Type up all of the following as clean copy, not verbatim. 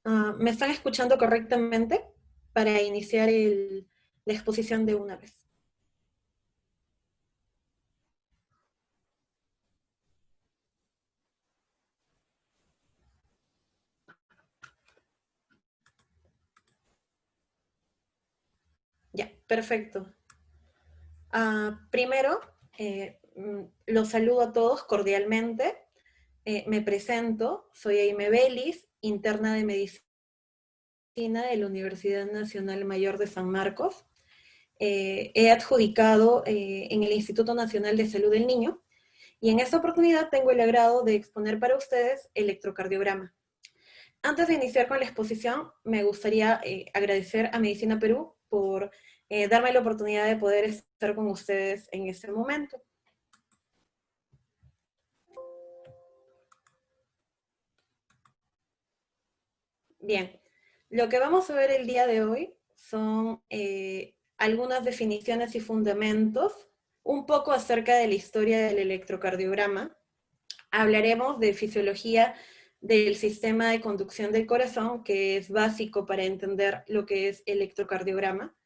¿Me están escuchando correctamente para iniciar la exposición de una vez? Ya, perfecto. Primero, los saludo a todos cordialmente. Me presento, soy Aime Belis, interna de medicina de la Universidad Nacional Mayor de San Marcos. He adjudicado en el Instituto Nacional de Salud del Niño y en esta oportunidad tengo el agrado de exponer para ustedes electrocardiograma. Antes de iniciar con la exposición, me gustaría agradecer a Medicina Perú por darme la oportunidad de poder estar con ustedes en este momento. Bien, lo que vamos a ver el día de hoy son algunas definiciones y fundamentos, un poco acerca de la historia del electrocardiograma. Hablaremos de fisiología del sistema de conducción del corazón, que es básico para entender lo que es electrocardiograma.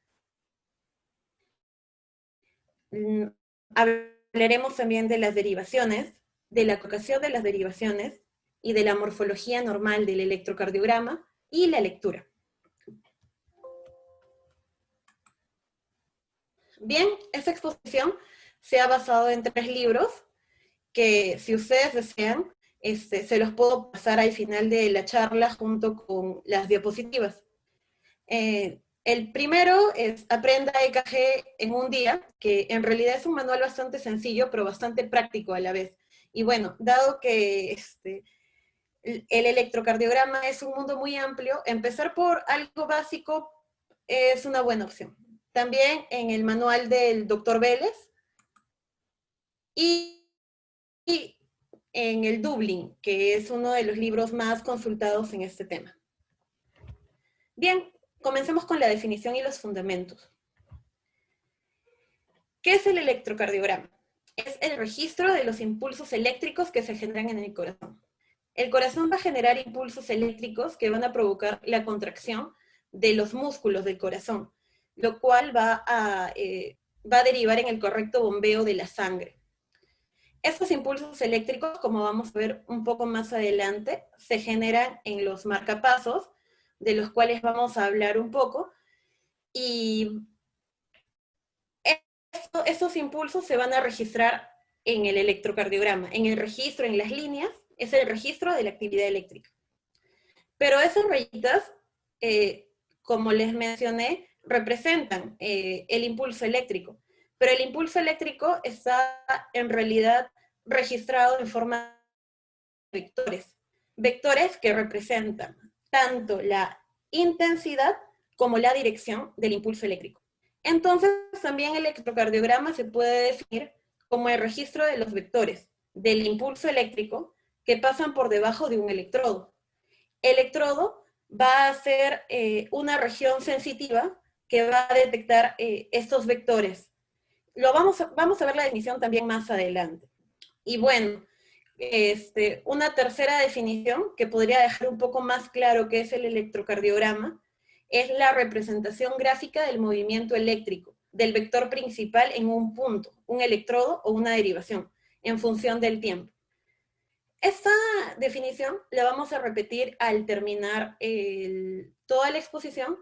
Hablaremos también de las derivaciones, de la colocación de las derivaciones y de la morfología normal del electrocardiograma y la lectura. Bien, esta exposición se ha basado en 3 libros que, si ustedes desean, se los puedo pasar al final de la charla junto con las diapositivas. El primero es Aprenda EKG en un día, que en realidad es un manual bastante sencillo, pero bastante práctico a la vez. Y bueno, dado que el electrocardiograma es un mundo muy amplio, empezar por algo básico es una buena opción. También en el manual del doctor Vélez y en el Dublin, que es uno de los libros más consultados en este tema. Bien, comencemos con la definición y los fundamentos. ¿Qué es el electrocardiograma? Es el registro de los impulsos eléctricos que se generan en el corazón. El corazón va a generar impulsos eléctricos que van a provocar la contracción de los músculos del corazón, lo cual va a derivar en el correcto bombeo de la sangre. Estos impulsos eléctricos, como vamos a ver un poco más adelante, se generan en los marcapasos, de los cuales vamos a hablar un poco, y estos impulsos se van a registrar en el electrocardiograma. En el registro, en las líneas, es el registro de la actividad eléctrica. Pero esas rayitas, como les mencioné, representan el impulso eléctrico. Pero el impulso eléctrico está en realidad registrado en forma de vectores. Vectores que representan tanto la intensidad como la dirección del impulso eléctrico. Entonces, también el electrocardiograma se puede definir como el registro de los vectores del impulso eléctrico que pasan por debajo de un electrodo. El electrodo va a ser una región sensitiva que va a detectar estos vectores. Vamos a ver la definición también más adelante. Y bueno, una tercera definición que podría dejar un poco más claro qué es el electrocardiograma es la representación gráfica del movimiento eléctrico, del vector principal en un punto, un electrodo o una derivación, en función del tiempo. Esta definición la vamos a repetir al terminar toda la exposición,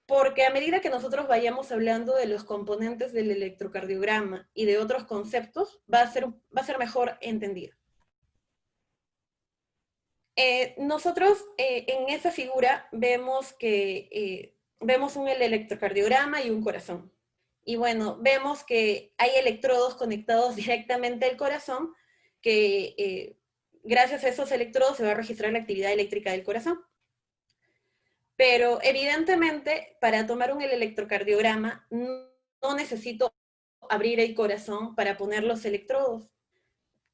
porque a medida que nosotros vayamos hablando de los componentes del electrocardiograma y de otros conceptos, va a ser mejor entendido. Nosotros en esa figura vemos que vemos un electrocardiograma y un corazón. Y bueno, vemos que hay electrodos conectados directamente al corazón que gracias a esos electrodos se va a registrar la actividad eléctrica del corazón. Pero evidentemente, para tomar un electrocardiograma, no necesito abrir el corazón para poner los electrodos.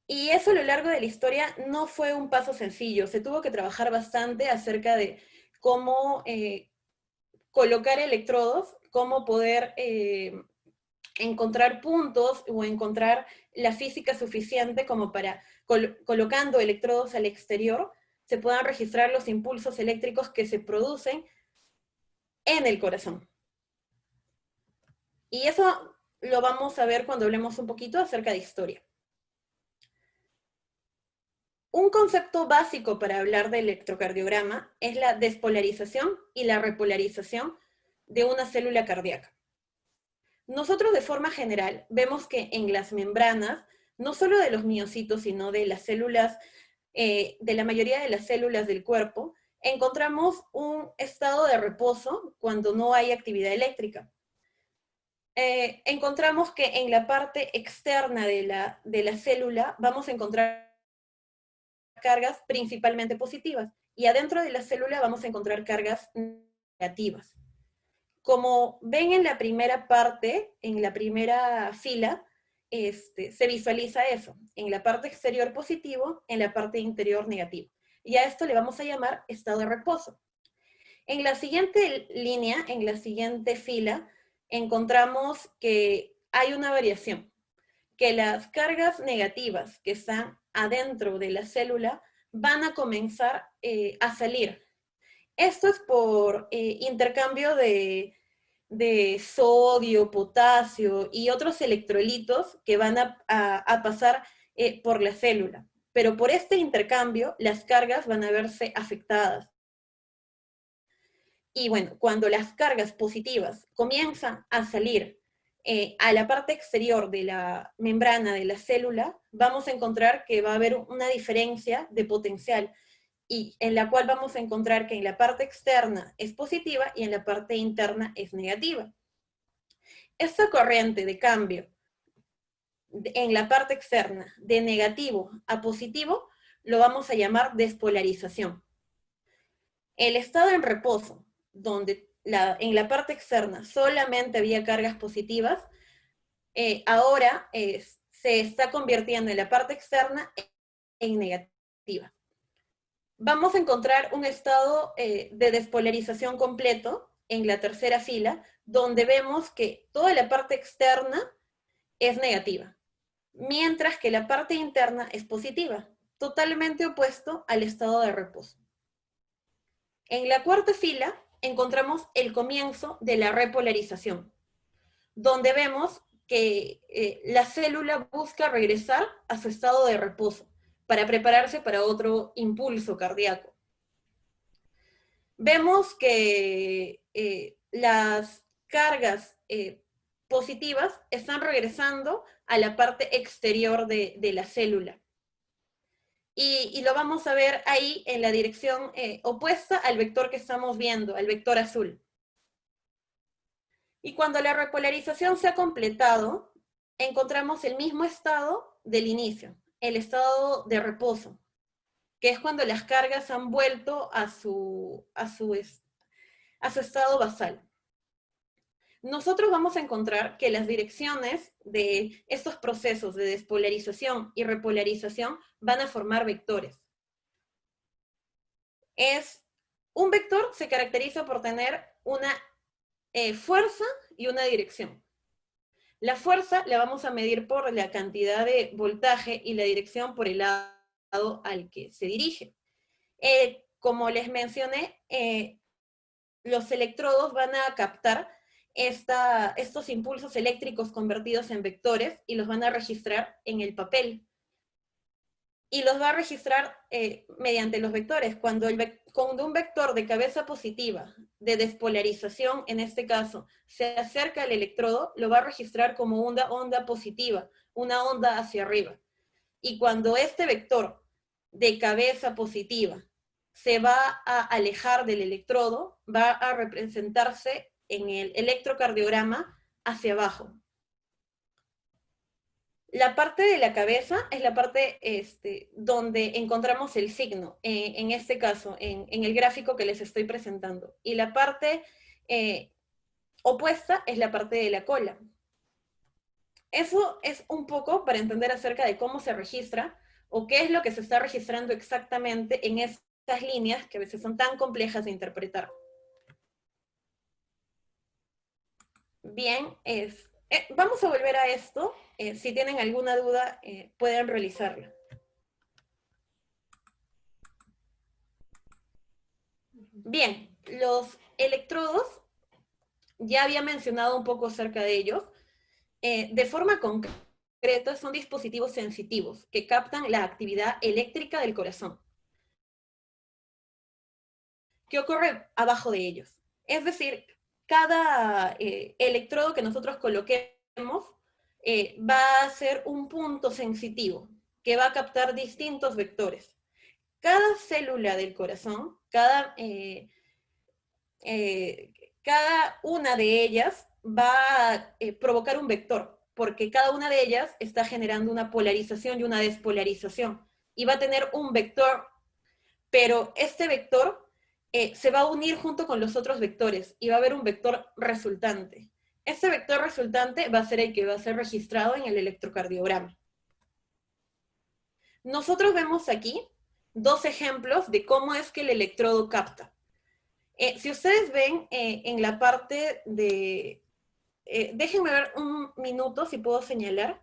Y eso a lo largo de la historia no fue un paso sencillo. Se tuvo que trabajar bastante acerca de cómo colocar electrodos, cómo poder encontrar puntos o encontrar la física suficiente como para, colocando electrodos al exterior, se puedan registrar los impulsos eléctricos que se producen en el corazón. Y eso lo vamos a ver cuando hablemos un poquito acerca de historia. Un concepto básico para hablar de electrocardiograma es la despolarización y la repolarización de una célula cardíaca. Nosotros de forma general vemos que en las membranas, no solo de los miocitos, sino de las células, de la mayoría de las células del cuerpo, encontramos un estado de reposo cuando no hay actividad eléctrica. Encontramos que en la parte externa de la célula vamos a encontrar cargas principalmente positivas y adentro de la célula vamos a encontrar cargas negativas. Como ven en la primera parte, en la primera fila, se visualiza eso. En la parte exterior positivo, en la parte interior negativo. Y a esto le vamos a llamar estado de reposo. En la siguiente línea, en la siguiente fila, encontramos que hay una variación. Que las cargas negativas que están adentro de la célula van a comenzar a salir. Esto es por intercambio de sodio, potasio y otros electrolitos que van a pasar por la célula. Pero por este intercambio, las cargas van a verse afectadas. Y bueno, cuando las cargas positivas comienzan a salir a la parte exterior de la membrana de la célula, vamos a encontrar que va a haber una diferencia de potencial y en la cual vamos a encontrar que en la parte externa es positiva y en la parte interna es negativa. Esta corriente de cambio en la parte externa de negativo a positivo lo vamos a llamar despolarización. El estado en reposo, donde en la parte externa solamente había cargas positivas, ahora se está convirtiendo en la parte externa en negativa. Vamos a encontrar un estado de despolarización completo en la tercera fila, donde vemos que toda la parte externa es negativa, mientras que la parte interna es positiva, totalmente opuesto al estado de reposo. En la cuarta fila encontramos el comienzo de la repolarización, donde vemos que la célula busca regresar a su estado de reposo para prepararse para otro impulso cardíaco. Vemos que las cargas positivas están regresando a la parte exterior de la célula. Y lo vamos a ver ahí en la dirección opuesta al vector que estamos viendo, al vector azul. Y cuando la repolarización se ha completado, encontramos el mismo estado del inicio, el estado de reposo, que es cuando las cargas han vuelto a su estado basal. Nosotros vamos a encontrar que las direcciones de estos procesos de despolarización y repolarización van a formar vectores. Un vector se caracteriza por tener una fuerza y una dirección. La fuerza la vamos a medir por la cantidad de voltaje y la dirección por el lado al que se dirige. Como les mencioné, los electrodos van a captar estos impulsos eléctricos convertidos en vectores y los van a registrar en el papel. Y los va a registrar mediante los vectores. Cuando un vector de cabeza positiva, de despolarización en este caso, se acerca al electrodo, lo va a registrar como una onda positiva, una onda hacia arriba. Y cuando este vector de cabeza positiva se va a alejar del electrodo, va a representarse en el electrocardiograma hacia abajo. La parte de la cabeza es la parte donde encontramos el signo, en este caso, en el gráfico que les estoy presentando. Y la parte opuesta es la parte de la cola. Eso es un poco para entender acerca de cómo se registra o qué es lo que se está registrando exactamente en estas líneas que a veces son tan complejas de interpretar. Bien, vamos a volver a esto. Si tienen alguna duda, pueden realizarla. Bien, los electrodos, ya había mencionado un poco acerca de ellos. De forma concreta, son dispositivos sensitivos que captan la actividad eléctrica del corazón. ¿Qué ocurre abajo de ellos? Es decir, cada electrodo que nosotros coloquemos va a ser un punto sensitivo que va a captar distintos vectores. Cada célula del corazón, eh, cada una de ellas va a provocar un vector, porque cada una de ellas está generando una polarización y una despolarización, y va a tener un vector, pero este vector se va a unir junto con los otros vectores, y va a haber un vector resultante. Este vector resultante va a ser el que va a ser registrado en el electrocardiograma. Nosotros vemos aquí dos ejemplos de cómo es que el electrodo capta. Si ustedes ven en la parte de... déjenme ver un minuto si puedo señalar.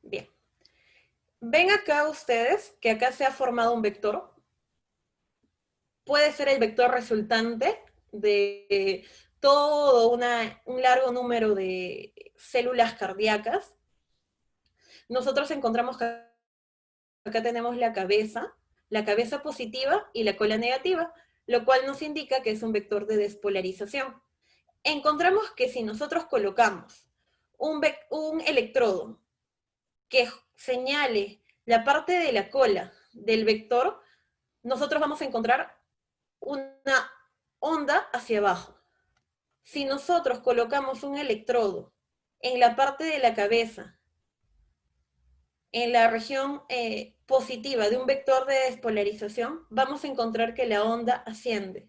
Bien. Ven acá ustedes que acá se ha formado un vector. Puede ser el vector resultante de todo un largo número de células cardíacas. Nosotros encontramos que acá tenemos la cabeza positiva y la cola negativa, lo cual nos indica que es un vector de despolarización. Encontramos que si nosotros colocamos un electrodo que señale la parte de la cola del vector, nosotros vamos a encontrar una onda hacia abajo. Si nosotros colocamos un electrodo en la parte de la cabeza, en la región positiva de un vector de despolarización, vamos a encontrar que la onda asciende.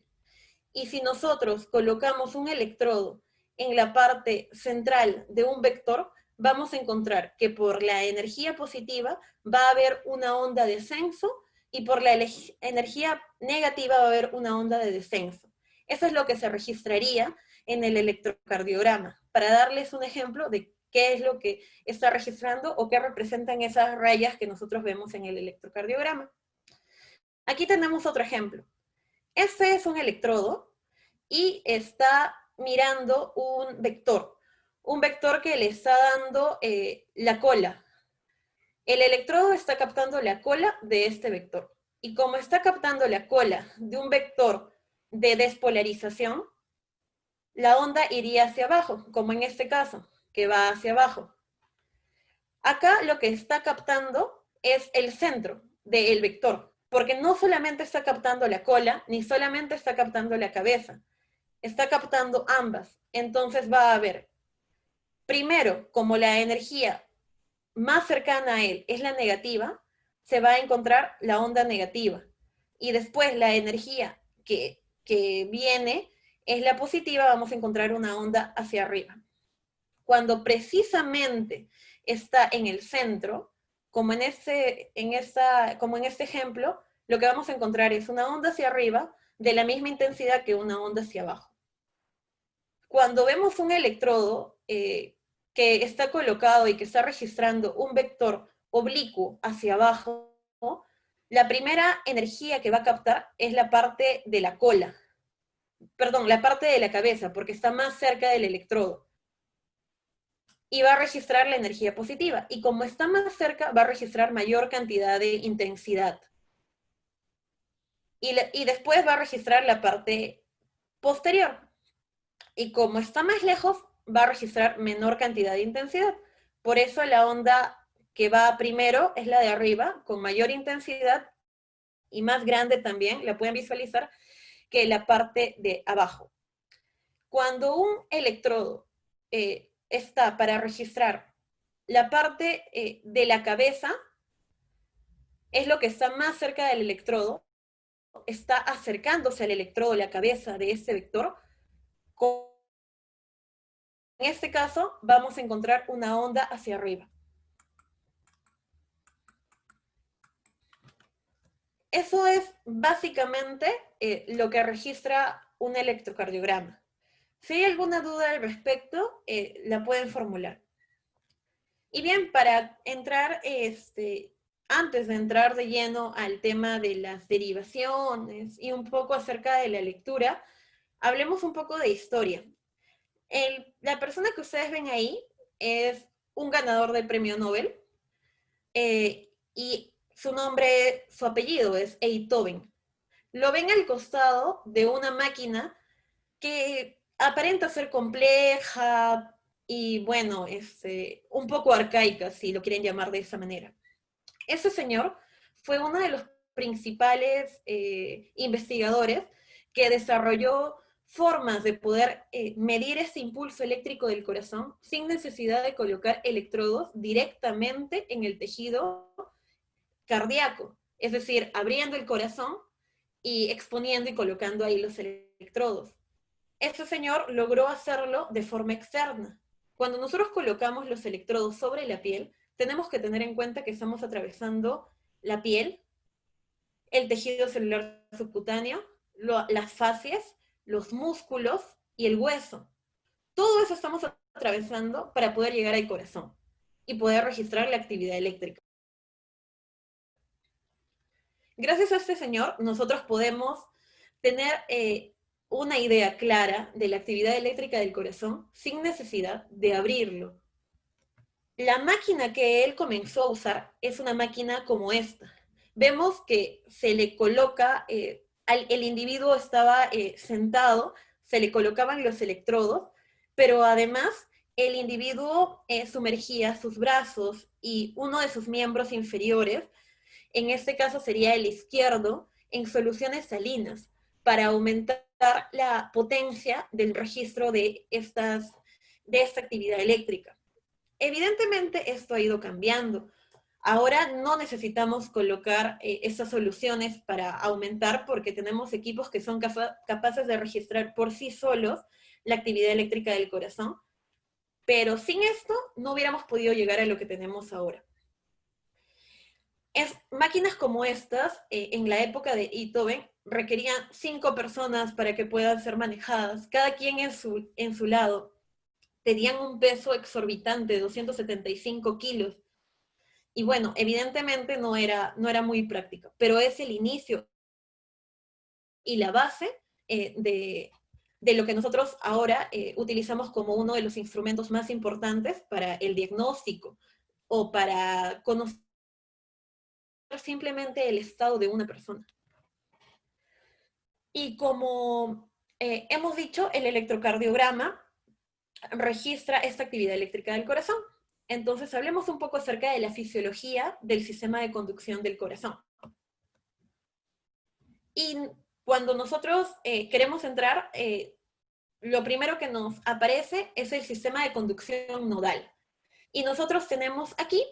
Y si nosotros colocamos un electrodo en la parte central de un vector, vamos a encontrar que por la energía positiva va a haber una onda de ascenso y por la energía negativa va a haber una onda de descenso. Eso es lo que se registraría en el electrocardiograma, para darles un ejemplo de qué es lo que está registrando o qué representan esas rayas que nosotros vemos en el electrocardiograma. Aquí tenemos otro ejemplo. Este es un electrodo y está mirando un vector que le está dando la cola. El electrodo está captando la cola de este vector. Y como está captando la cola de un vector de despolarización, la onda iría hacia abajo, como en este caso, que va hacia abajo. Acá lo que está captando es el centro del vector, porque no solamente está captando la cola, ni solamente está captando la cabeza, está captando ambas. Entonces va a haber, primero, como la energía más cercana a él es la negativa, se va a encontrar la onda negativa. Y después la energía que viene es la positiva, vamos a encontrar una onda hacia arriba. Cuando precisamente está en el centro, como en este ejemplo, lo que vamos a encontrar es una onda hacia arriba de la misma intensidad que una onda hacia abajo. Cuando vemos un electrodo que está colocado y que está registrando un vector oblicuo hacia abajo, la primera energía que va a captar es la parte de la cola, perdón, la parte de la cabeza, porque está más cerca del electrodo. Y va a registrar la energía positiva. Y como está más cerca, va a registrar mayor cantidad de intensidad. Y después va a registrar la parte posterior. Y como está más lejos, va a registrar menor cantidad de intensidad. Por eso la onda que va primero es la de arriba, con mayor intensidad y más grande también, la pueden visualizar, que la parte de abajo. Cuando un electrodo está para registrar la parte de la cabeza es lo que está más cerca del electrodo, está acercándose al electrodo, la cabeza de este vector. En este caso, vamos a encontrar una onda hacia arriba. Eso es básicamente lo que registra un electrocardiograma. Si hay alguna duda al respecto, la pueden formular. Y bien, para entrar, antes de entrar de lleno al tema de las derivaciones y un poco acerca de la lectura, hablemos un poco de historia. La persona que ustedes ven ahí es un ganador del premio Nobel y su nombre, su apellido es Einthoven. Lo ven al costado de una máquina que aparenta ser compleja y, bueno, un poco arcaica, si lo quieren llamar de esa manera. Ese señor fue uno de los principales investigadores que desarrolló formas de poder medir ese impulso eléctrico del corazón sin necesidad de colocar electrodos directamente en el tejido cardíaco, es decir, abriendo el corazón y exponiendo y colocando ahí los electrodos. Este señor logró hacerlo de forma externa. Cuando nosotros colocamos los electrodos sobre la piel, tenemos que tener en cuenta que estamos atravesando la piel, el tejido celular subcutáneo, las fascias, los músculos y el hueso. Todo eso estamos atravesando para poder llegar al corazón y poder registrar la actividad eléctrica. Gracias a este señor, nosotros podemos tener una idea clara de la actividad eléctrica del corazón sin necesidad de abrirlo. La máquina que él comenzó a usar es una máquina como esta. Vemos que se le coloca, el individuo estaba sentado, se le colocaban los electrodos, pero además el individuo sumergía sus brazos y uno de sus miembros inferiores, en este caso sería el izquierdo, en soluciones salinas para aumentar la potencia del registro de esta actividad eléctrica. Evidentemente esto ha ido cambiando. Ahora no necesitamos colocar estas soluciones para aumentar porque tenemos equipos que son capaces de registrar por sí solos la actividad eléctrica del corazón, pero sin esto no hubiéramos podido llegar a lo que tenemos ahora. Máquinas como estas, en la época de Einthoven, requerían 5 personas para que puedan ser manejadas, cada quien en su lado. Tenían un peso exorbitante de 275 kilos. Y bueno, evidentemente no era muy práctico, pero es el inicio y la base de lo que nosotros ahora utilizamos como uno de los instrumentos más importantes para el diagnóstico o para conocer simplemente el estado de una persona. Y como hemos dicho, el electrocardiograma registra esta actividad eléctrica del corazón. Entonces, hablemos un poco acerca de la fisiología del sistema de conducción del corazón. Y cuando nosotros queremos entrar, lo primero que nos aparece es el sistema de conducción nodal. Y nosotros tenemos aquí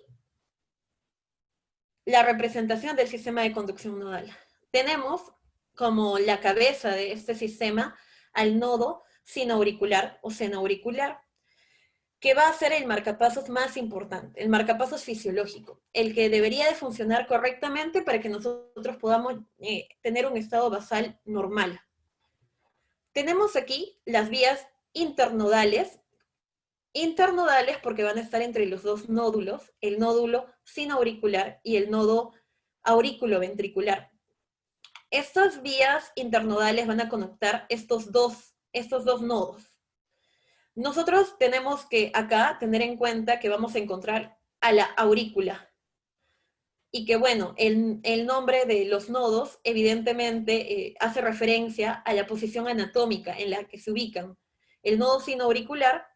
la representación del sistema de conducción nodal. Tenemos como la cabeza de este sistema al nodo sinoauricular o senoauricular, que va a ser el marcapasos más importante, el marcapasos fisiológico, el que debería de funcionar correctamente para que nosotros podamos tener un estado basal normal. Tenemos aquí las vías internodales porque van a estar entre los dos nódulos, el nódulo sinoauricular y el nodo aurículo-ventricular. Estas vías internodales van a conectar estos dos nodos. Nosotros tenemos que acá tener en cuenta que vamos a encontrar a la aurícula y que, bueno, el nombre de los nodos evidentemente hace referencia a la posición anatómica en la que se ubican. El nodo sinoauricular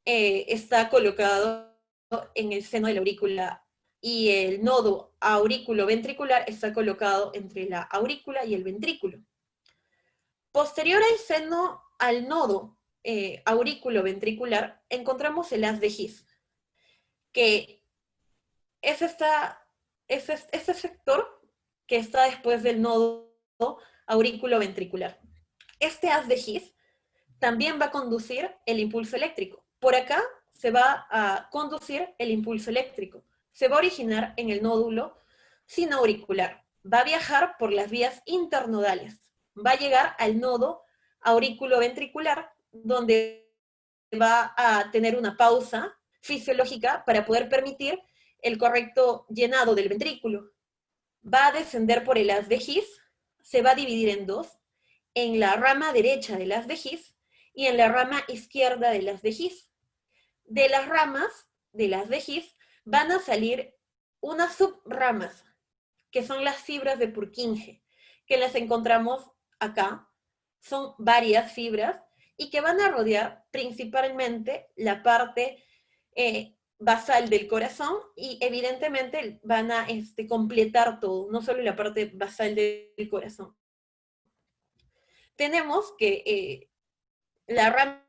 está colocado en el seno de la aurícula y el nodo aurículo-ventricular está colocado entre la aurícula y el ventrículo. Posterior al nodo aurículo-ventricular encontramos el haz de His, que es ese sector que está después del nodo aurículo-ventricular. Este haz de His también va a conducir el impulso eléctrico. Por acá se va a conducir el impulso eléctrico. Se va a originar en el nódulo sinoauricular. Va a viajar por las vías internodales. Va a llegar al nodo aurículo-ventricular, donde va a tener una pausa fisiológica para poder permitir el correcto llenado del ventrículo. Va a descender por el haz de His, se va a dividir en dos, en la rama derecha del haz de His y en la rama izquierda del haz de His. De las ramas del haz de His van a salir unas subramas, que son las fibras de Purkinje, que las encontramos acá. Son varias fibras y que van a rodear principalmente la parte basal del corazón y evidentemente van a completar todo, no solo la parte basal del corazón. Tenemos que la rama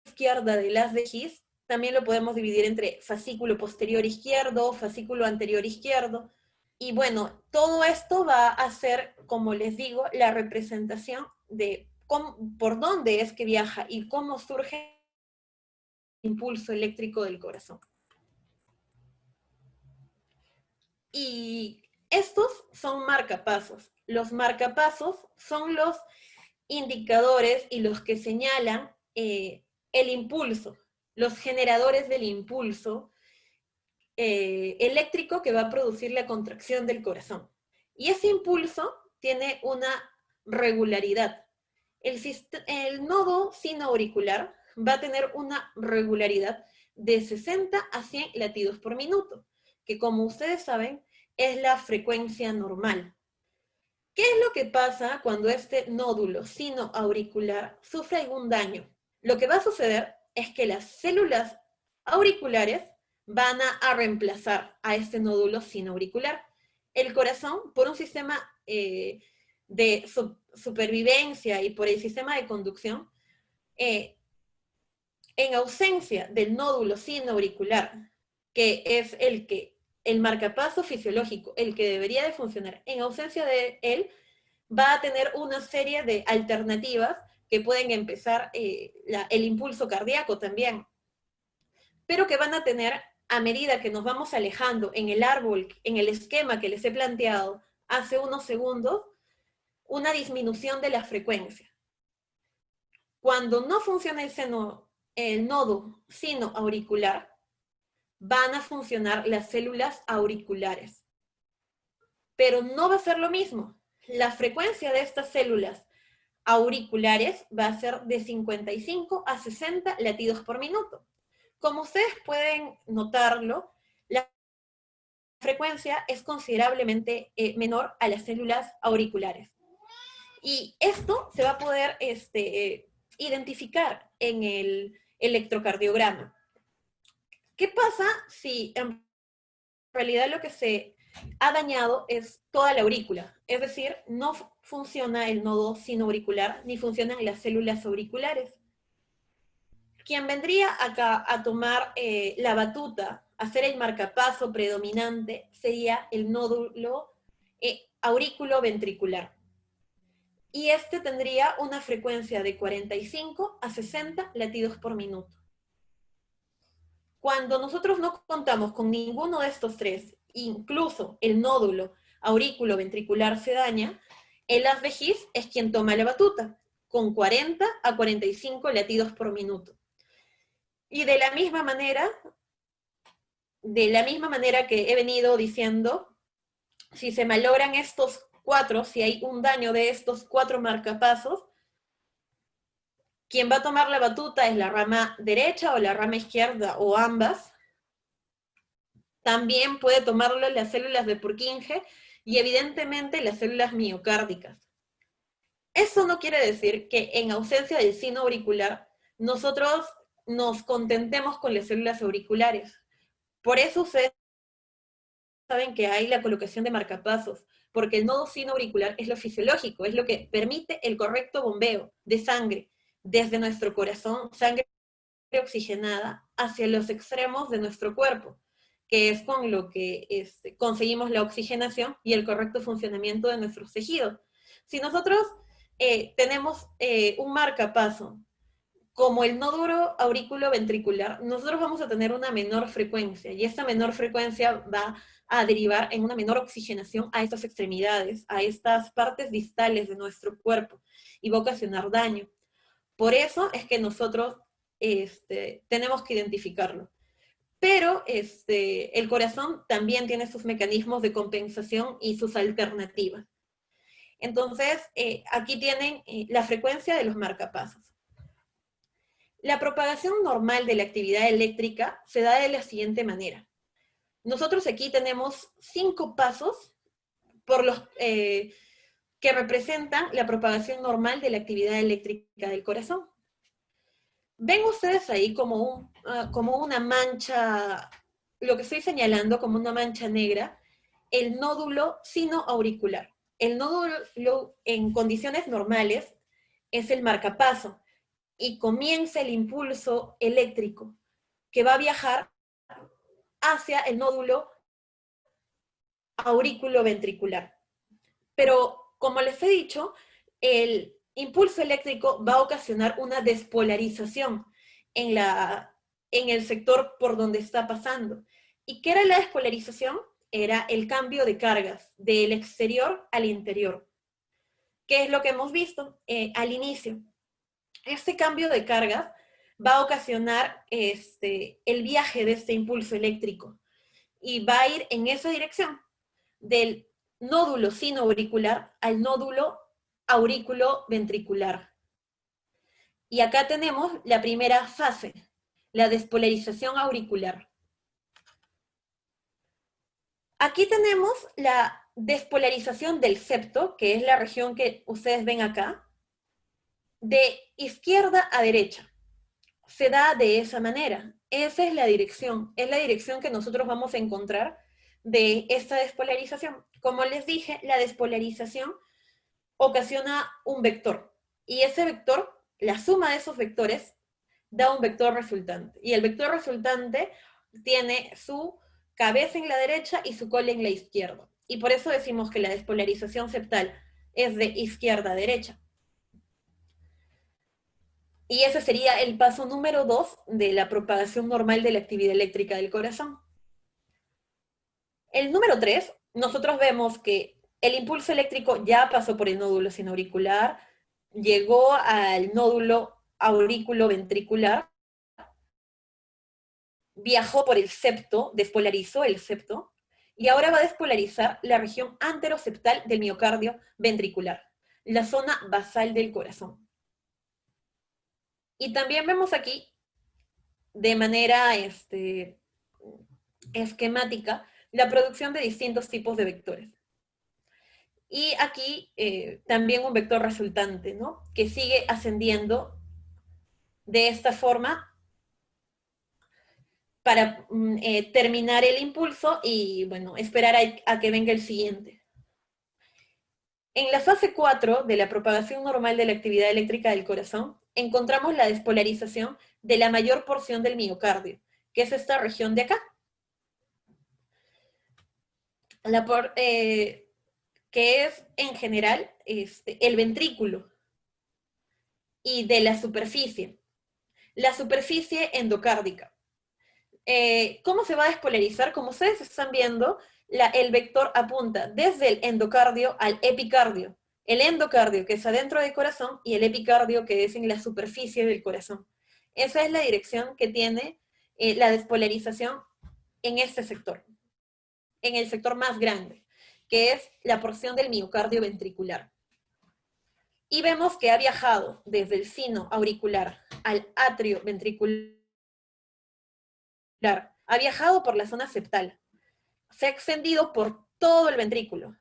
izquierda del haz de His también lo podemos dividir entre fascículo posterior izquierdo, fascículo anterior izquierdo, y bueno, todo esto va a ser, como les digo, la representación de por dónde es que viaja y cómo surge el impulso eléctrico del corazón. Y estos son marcapasos. Los marcapasos son los indicadores y los que señalan el impulso, los generadores del impulso eléctrico que va a producir la contracción del corazón. Y ese impulso tiene una regularidad. El nodo sinoauricular va a tener una regularidad de 60 a 100 latidos por minuto, que como ustedes saben, es la frecuencia normal. ¿Qué es lo que pasa cuando este nódulo sinoauricular sufre algún daño? Lo que va a suceder es que las células auriculares van a reemplazar a este nódulo sinoauricular. El corazón, por un sistema de supervivencia y por el sistema de conducción, en ausencia del nódulo sinoauricular, que es el marcapaso fisiológico, el que debería de funcionar, en ausencia de él, va a tener una serie de alternativas que pueden empezar el impulso cardíaco también, pero que van a tener, a medida que nos vamos alejando en el árbol, en el esquema que les he planteado hace unos segundos, una disminución de la frecuencia. Cuando no funciona el nodo sinoauricular, van a funcionar las células auriculares. Pero no va a ser lo mismo. La frecuencia de estas células auriculares va a ser de 55 a 60 latidos por minuto. Como ustedes pueden notarlo, la frecuencia es considerablemente menor a las células auriculares. Y esto se va a poder identificar en el electrocardiograma. ¿Qué pasa si en realidad lo que se ha dañado es toda la aurícula? Es decir, no funciona el nodo sinoauricular ni funcionan las células auriculares. Quien vendría acá a tomar la batuta, a hacer el marcapaso predominante, sería el nódulo aurículo-ventricular. Y este tendría una frecuencia de 45 a 60 latidos por minuto. Cuando nosotros no contamos con ninguno de estos tres, incluso el nódulo aurículo-ventricular se daña, el haz de His es quien toma la batuta, con 40 a 45 latidos por minuto. Y de la misma manera que he venido diciendo, si se malogran estos cuatro, si hay un daño de estos cuatro marcapasos, quien va a tomar la batuta es la rama derecha o la rama izquierda o ambas. También puede tomarlo las células de Purkinje y evidentemente las células miocárdicas. Eso no quiere decir que en ausencia del sino auricular nosotros nos contentemos con las células auriculares. Por eso ustedes saben que hay la colocación de marcapasos, porque el nodo sinoauricular es lo fisiológico, es lo que permite el correcto bombeo de sangre desde nuestro corazón, sangre oxigenada hacia los extremos de nuestro cuerpo, que es con lo que conseguimos la oxigenación y el correcto funcionamiento de nuestros tejidos. Si nosotros tenemos un marcapaso como el nódulo auriculoventricular, nosotros vamos a tener una menor frecuencia, y esta menor frecuencia va a derivar en una menor oxigenación a estas extremidades, a estas partes distales de nuestro cuerpo, y va a ocasionar daño. Por eso es que nosotros tenemos que identificarlo. Pero el corazón también tiene sus mecanismos de compensación y sus alternativas. Entonces, aquí tienen la frecuencia de los marcapasos. La propagación normal de la actividad eléctrica se da de la siguiente manera. Nosotros aquí tenemos 5 pasos por los, que representan la propagación normal de la actividad eléctrica del corazón. Ven ustedes ahí como una mancha, lo que estoy señalando como una mancha negra, el nódulo sinoauricular. El nódulo en condiciones normales es el marcapaso, y comienza el impulso eléctrico que va a viajar hacia el nódulo aurículo-ventricular. Pero, como les he dicho, el impulso eléctrico va a ocasionar una despolarización en el sector por donde está pasando. ¿Y qué era la despolarización? Era el cambio de cargas del exterior al interior. ¿Qué es lo que hemos visto al inicio? Este cambio de cargas va a ocasionar el viaje de este impulso eléctrico y va a ir en esa dirección, del nódulo sinoauricular al nódulo aurículo-ventricular. Y acá tenemos la primera fase, la despolarización auricular. Aquí tenemos la despolarización del septo, que es la región que ustedes ven acá, de izquierda a derecha. Se da de esa manera. Esa es la dirección que nosotros vamos a encontrar de esta despolarización. Como les dije, la despolarización ocasiona un vector, y ese vector, la suma de esos vectores, da un vector resultante. Y el vector resultante tiene su cabeza en la derecha y su cola en la izquierda. Y por eso decimos que la despolarización septal es de izquierda a derecha. Y ese sería el paso número 2 de la propagación normal de la actividad eléctrica del corazón. El número 3, nosotros vemos que el impulso eléctrico ya pasó por el nódulo sinoauricular, llegó al nódulo aurículo-ventricular, viajó por el septo, despolarizó el septo, y ahora va a despolarizar la región anteroseptal del miocardio ventricular, la zona basal del corazón. Y también vemos aquí, de manera esquemática, la producción de distintos tipos de vectores. Y aquí también un vector resultante, ¿no? Que sigue ascendiendo de esta forma para terminar el impulso y, bueno, esperar a que venga el siguiente. En la fase 4 de la propagación normal de la actividad eléctrica del corazón, encontramos la despolarización de la mayor porción del miocardio, que es esta región de acá. Que es, en general, el ventrículo, y de la superficie endocárdica. ¿Cómo se va a despolarizar? Como ustedes están viendo, el vector apunta desde el endocardio al epicardio. El endocardio, que es adentro del corazón, y el epicardio, que es en la superficie del corazón. Esa es la dirección que tiene la despolarización en este sector, en el sector más grande, que es la porción del miocardio ventricular. Y vemos que ha viajado desde el sino auricular al atrio ventricular. Ha viajado por la zona septal, se ha extendido por todo el ventrículo,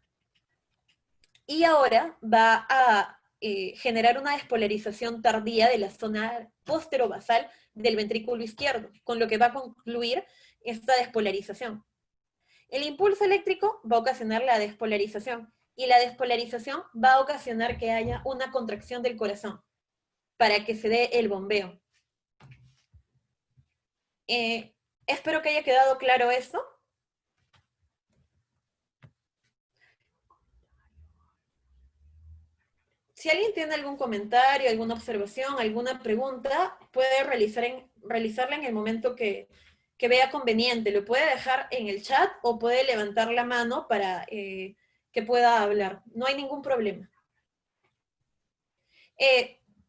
y ahora va a generar una despolarización tardía de la zona posterobasal del ventrículo izquierdo, con lo que va a concluir esta despolarización. El impulso eléctrico va a ocasionar la despolarización, y la despolarización va a ocasionar que haya una contracción del corazón para que se dé el bombeo. Espero que haya quedado claro esto. Si alguien tiene algún comentario, alguna observación, alguna pregunta, puede realizarla en el momento que vea conveniente. Lo puede dejar en el chat o puede levantar la mano para que pueda hablar. No hay ningún problema.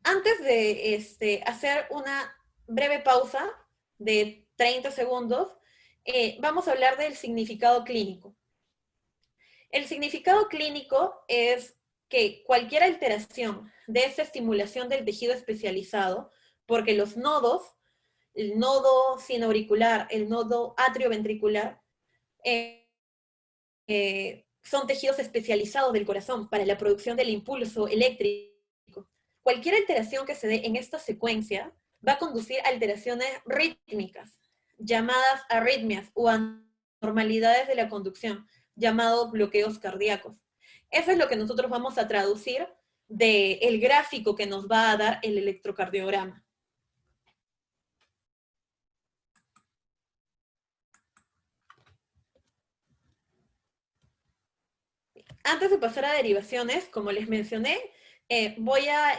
Antes de hacer una breve pausa de 30 segundos, vamos a hablar del significado clínico. El significado clínico es que cualquier alteración de esa estimulación del tejido especializado, porque los nodos, el nodo sinoauricular, el nodo atrioventricular, son tejidos especializados del corazón para la producción del impulso eléctrico. Cualquier alteración que se dé en esta secuencia va a conducir a alteraciones rítmicas, llamadas arritmias o anormalidades de la conducción, llamados bloqueos cardíacos. Eso es lo que nosotros vamos a traducir del gráfico que nos va a dar el electrocardiograma. Antes de pasar a derivaciones, como les mencioné, voy a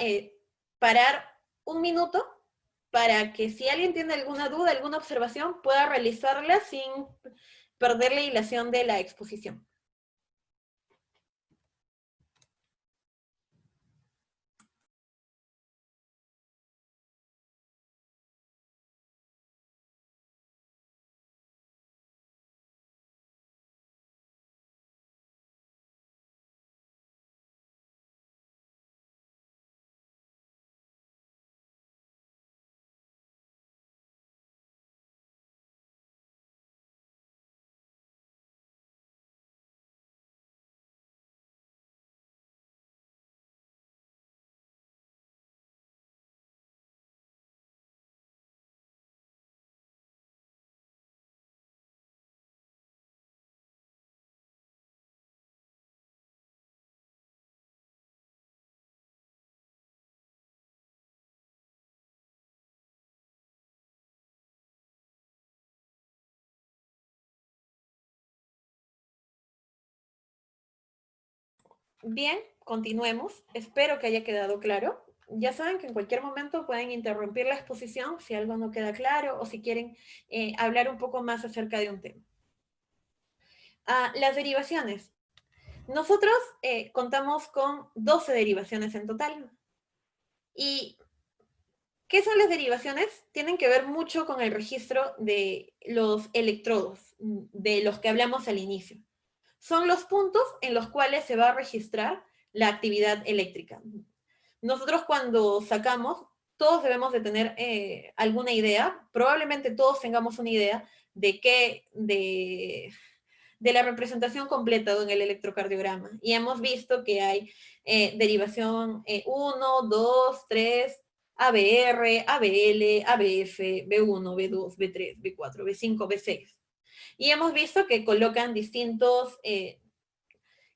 parar un minuto para que si alguien tiene alguna duda, alguna observación, pueda realizarla sin perder la hilación de la exposición. Bien, continuemos. Espero que haya quedado claro. Ya saben que en cualquier momento pueden interrumpir la exposición si algo no queda claro o si quieren hablar un poco más acerca de un tema. Las derivaciones. Nosotros contamos con 12 derivaciones en total. ¿Y qué son las derivaciones? Tienen que ver mucho con el registro de los electrodos, de los que hablamos al inicio. Son los puntos en los cuales se va a registrar la actividad eléctrica. Nosotros cuando sacamos, todos debemos de tener alguna idea, probablemente todos tengamos una idea de la representación completa en el electrocardiograma. Y hemos visto que hay derivación 1, 2, 3, ABR, ABL, ABF, B1, B2, B3, B4, B5, B6. Y hemos visto que colocan distintos,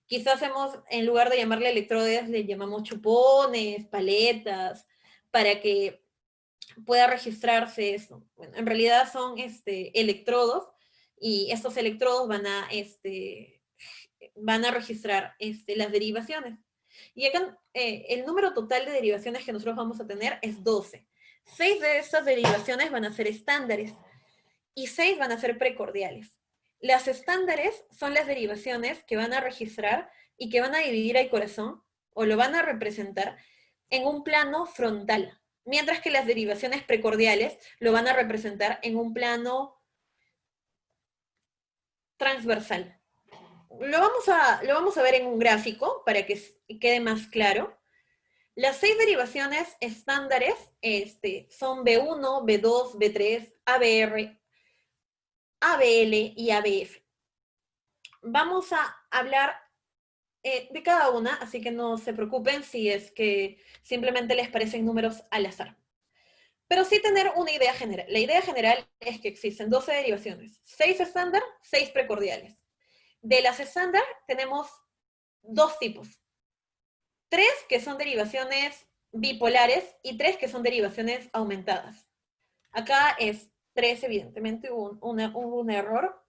quizás en lugar de llamarle electrodes, le llamamos chupones, paletas, para que pueda registrarse eso. Bueno, en realidad son electrodos y estos electrodos van a registrar las derivaciones. Y acá el número total de derivaciones que nosotros vamos a tener es 12. 6 de estas derivaciones van a ser estándares y 6 van a ser precordiales. Las estándares son las derivaciones que van a registrar y que van a dividir al corazón o lo van a representar en un plano frontal, mientras que las derivaciones precordiales lo van a representar en un plano transversal. Lo vamos a ver en un gráfico para que quede más claro. Las 6 derivaciones estándares son B1, B2, B3, ABR, ABL y ABF. Vamos a hablar de cada una, así que no se preocupen si es que simplemente les parecen números al azar. Pero sí tener una idea general. La idea general es que existen 12 derivaciones, 6 estándar, 6 precordiales. De las estándar tenemos dos tipos. 3 que son derivaciones bipolares y 3 que son derivaciones aumentadas. Acá es 3, evidentemente hubo un error.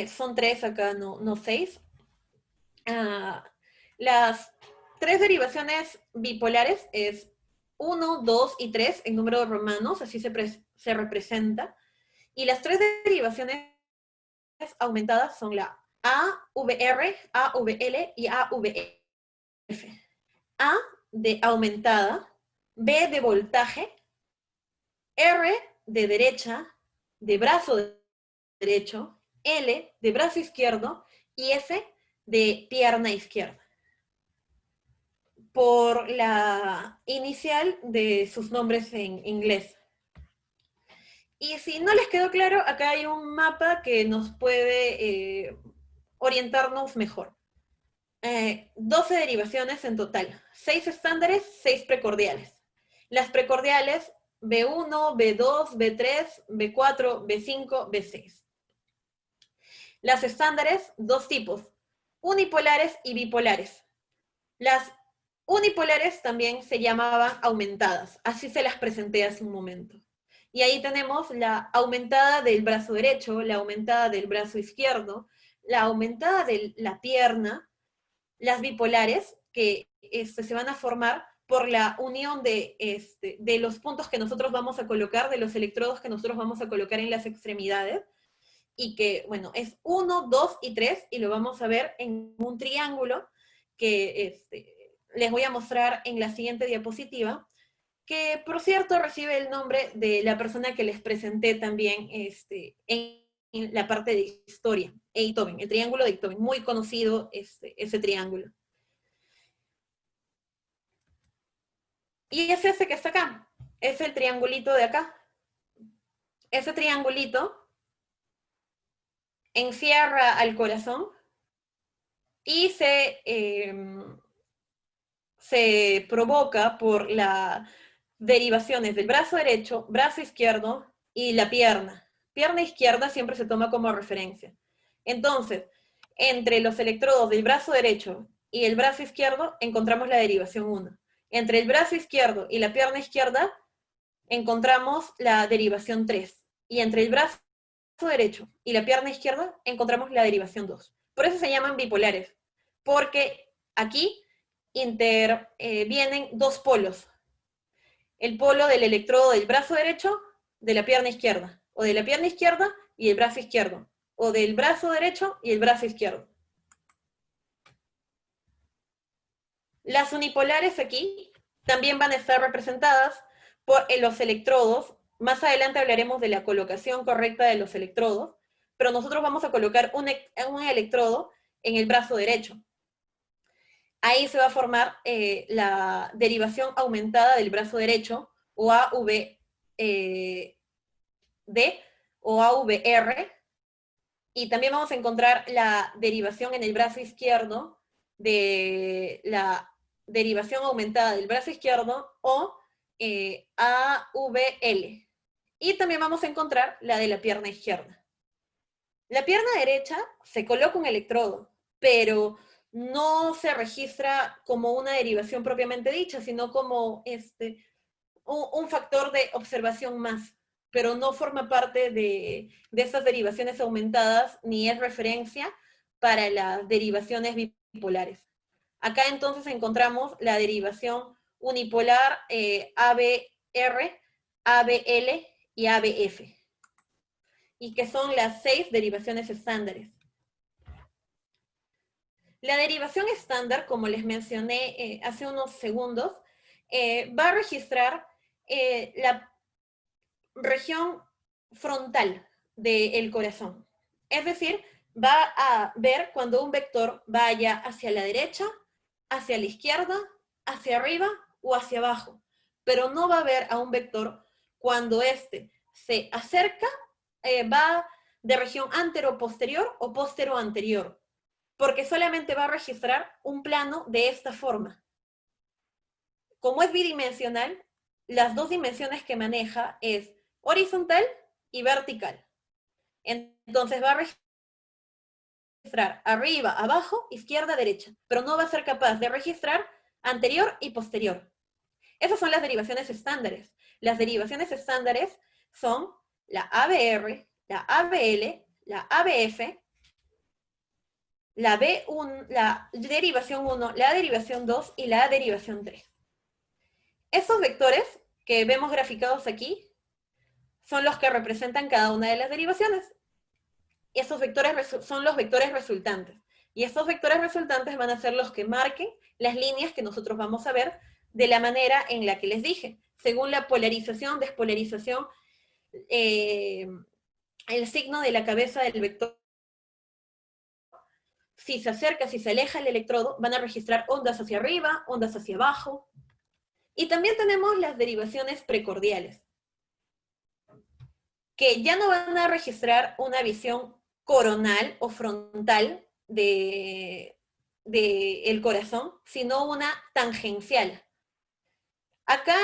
Son 3 acá, no 6. Las 3 derivaciones bipolares es 1, 2 y 3 en números romanos, así se representa. Y las 3 derivaciones aumentadas son la AVR, AVL y AVF. A de aumentada, B de voltaje, R de derecha, de brazo derecho, L de brazo izquierdo y F de pierna izquierda. Por la inicial de sus nombres en inglés. Y si no les quedó claro, acá hay un mapa que nos puede orientarnos mejor. 12 derivaciones en total, 6 estándares, 6 precordiales. Las precordiales B1, B2, B3, B4, B5, B6. Las estándares, dos tipos, unipolares y bipolares. Las unipolares también se llamaban aumentadas, así se las presenté hace un momento. Y ahí tenemos la aumentada del brazo derecho, la aumentada del brazo izquierdo, la aumentada de la pierna, las bipolares, que se van a formar por la unión de los puntos que nosotros vamos a colocar, de los electrodos que nosotros vamos a colocar en las extremidades, y que, bueno, es 1, 2 y 3, y lo vamos a ver en un triángulo que les voy a mostrar en la siguiente diapositiva, que por cierto recibe el nombre de la persona que les presenté también en la parte de historia, Einthoven, el triángulo de Einthoven, muy conocido ese triángulo. Y es ese que está acá, es el triangulito de acá. Ese triangulito encierra al corazón y se provoca por las derivaciones del brazo derecho, brazo izquierdo y la pierna. Pierna izquierda siempre se toma como referencia. Entonces, entre los electrodos del brazo derecho y el brazo izquierdo encontramos la derivación 1. Entre el brazo izquierdo y la pierna izquierda encontramos la derivación 3. Y entre el brazo derecho y la pierna izquierda encontramos la derivación 2. Por eso se llaman bipolares, porque aquí vienen dos polos. El polo del electrodo del brazo derecho de la pierna izquierda, o de la pierna izquierda y el brazo izquierdo, o del brazo derecho y el brazo izquierdo. Las unipolares aquí también van a estar representadas por los electrodos. Más adelante hablaremos de la colocación correcta de los electrodos, pero nosotros vamos a colocar un electrodo en el brazo derecho. Ahí se va a formar la derivación aumentada del brazo derecho, o AVD o AVR, y también vamos a encontrar la derivación en el brazo izquierdo de la derivación aumentada del brazo izquierdo, o AVL. Y también vamos a encontrar la de la pierna izquierda. La pierna derecha se coloca un electrodo, pero no se registra como una derivación propiamente dicha, sino como un factor de observación más, pero no forma parte de esas derivaciones aumentadas ni es referencia para las derivaciones bipolares. Acá entonces encontramos la derivación unipolar ABR, ABL y ABF, y que son las 6 derivaciones estándares. La derivación estándar, como les mencioné hace unos segundos, va a registrar la región frontal del corazón. Es decir, va a ver cuando un vector vaya hacia la derecha, hacia la izquierda, hacia arriba o hacia abajo, pero no va a ver a un vector cuando éste se acerca, va de región antero-posterior o postero-anterior, porque solamente va a registrar un plano de esta forma. Como es bidimensional, las dos dimensiones que maneja es horizontal y vertical. Entonces va a registrar arriba, abajo, izquierda, derecha, pero no va a ser capaz de registrar anterior y posterior. Esas son las derivaciones estándares. Las derivaciones estándares son la ABR, la ABL, la ABF, la B1, la derivación 1, la derivación 2 y la derivación 3. Estos vectores que vemos graficados aquí son los que representan cada una de las derivaciones. Esos vectores son los vectores resultantes. Y estos vectores resultantes van a ser los que marquen las líneas que nosotros vamos a ver de la manera en la que les dije, según la polarización, despolarización, el signo de la cabeza del vector. Si se acerca, si se aleja el electrodo, van a registrar ondas hacia arriba, ondas hacia abajo. Y también tenemos las derivaciones precordiales, que ya no van a registrar una visión coronal o frontal de el corazón, sino una tangencial. Acá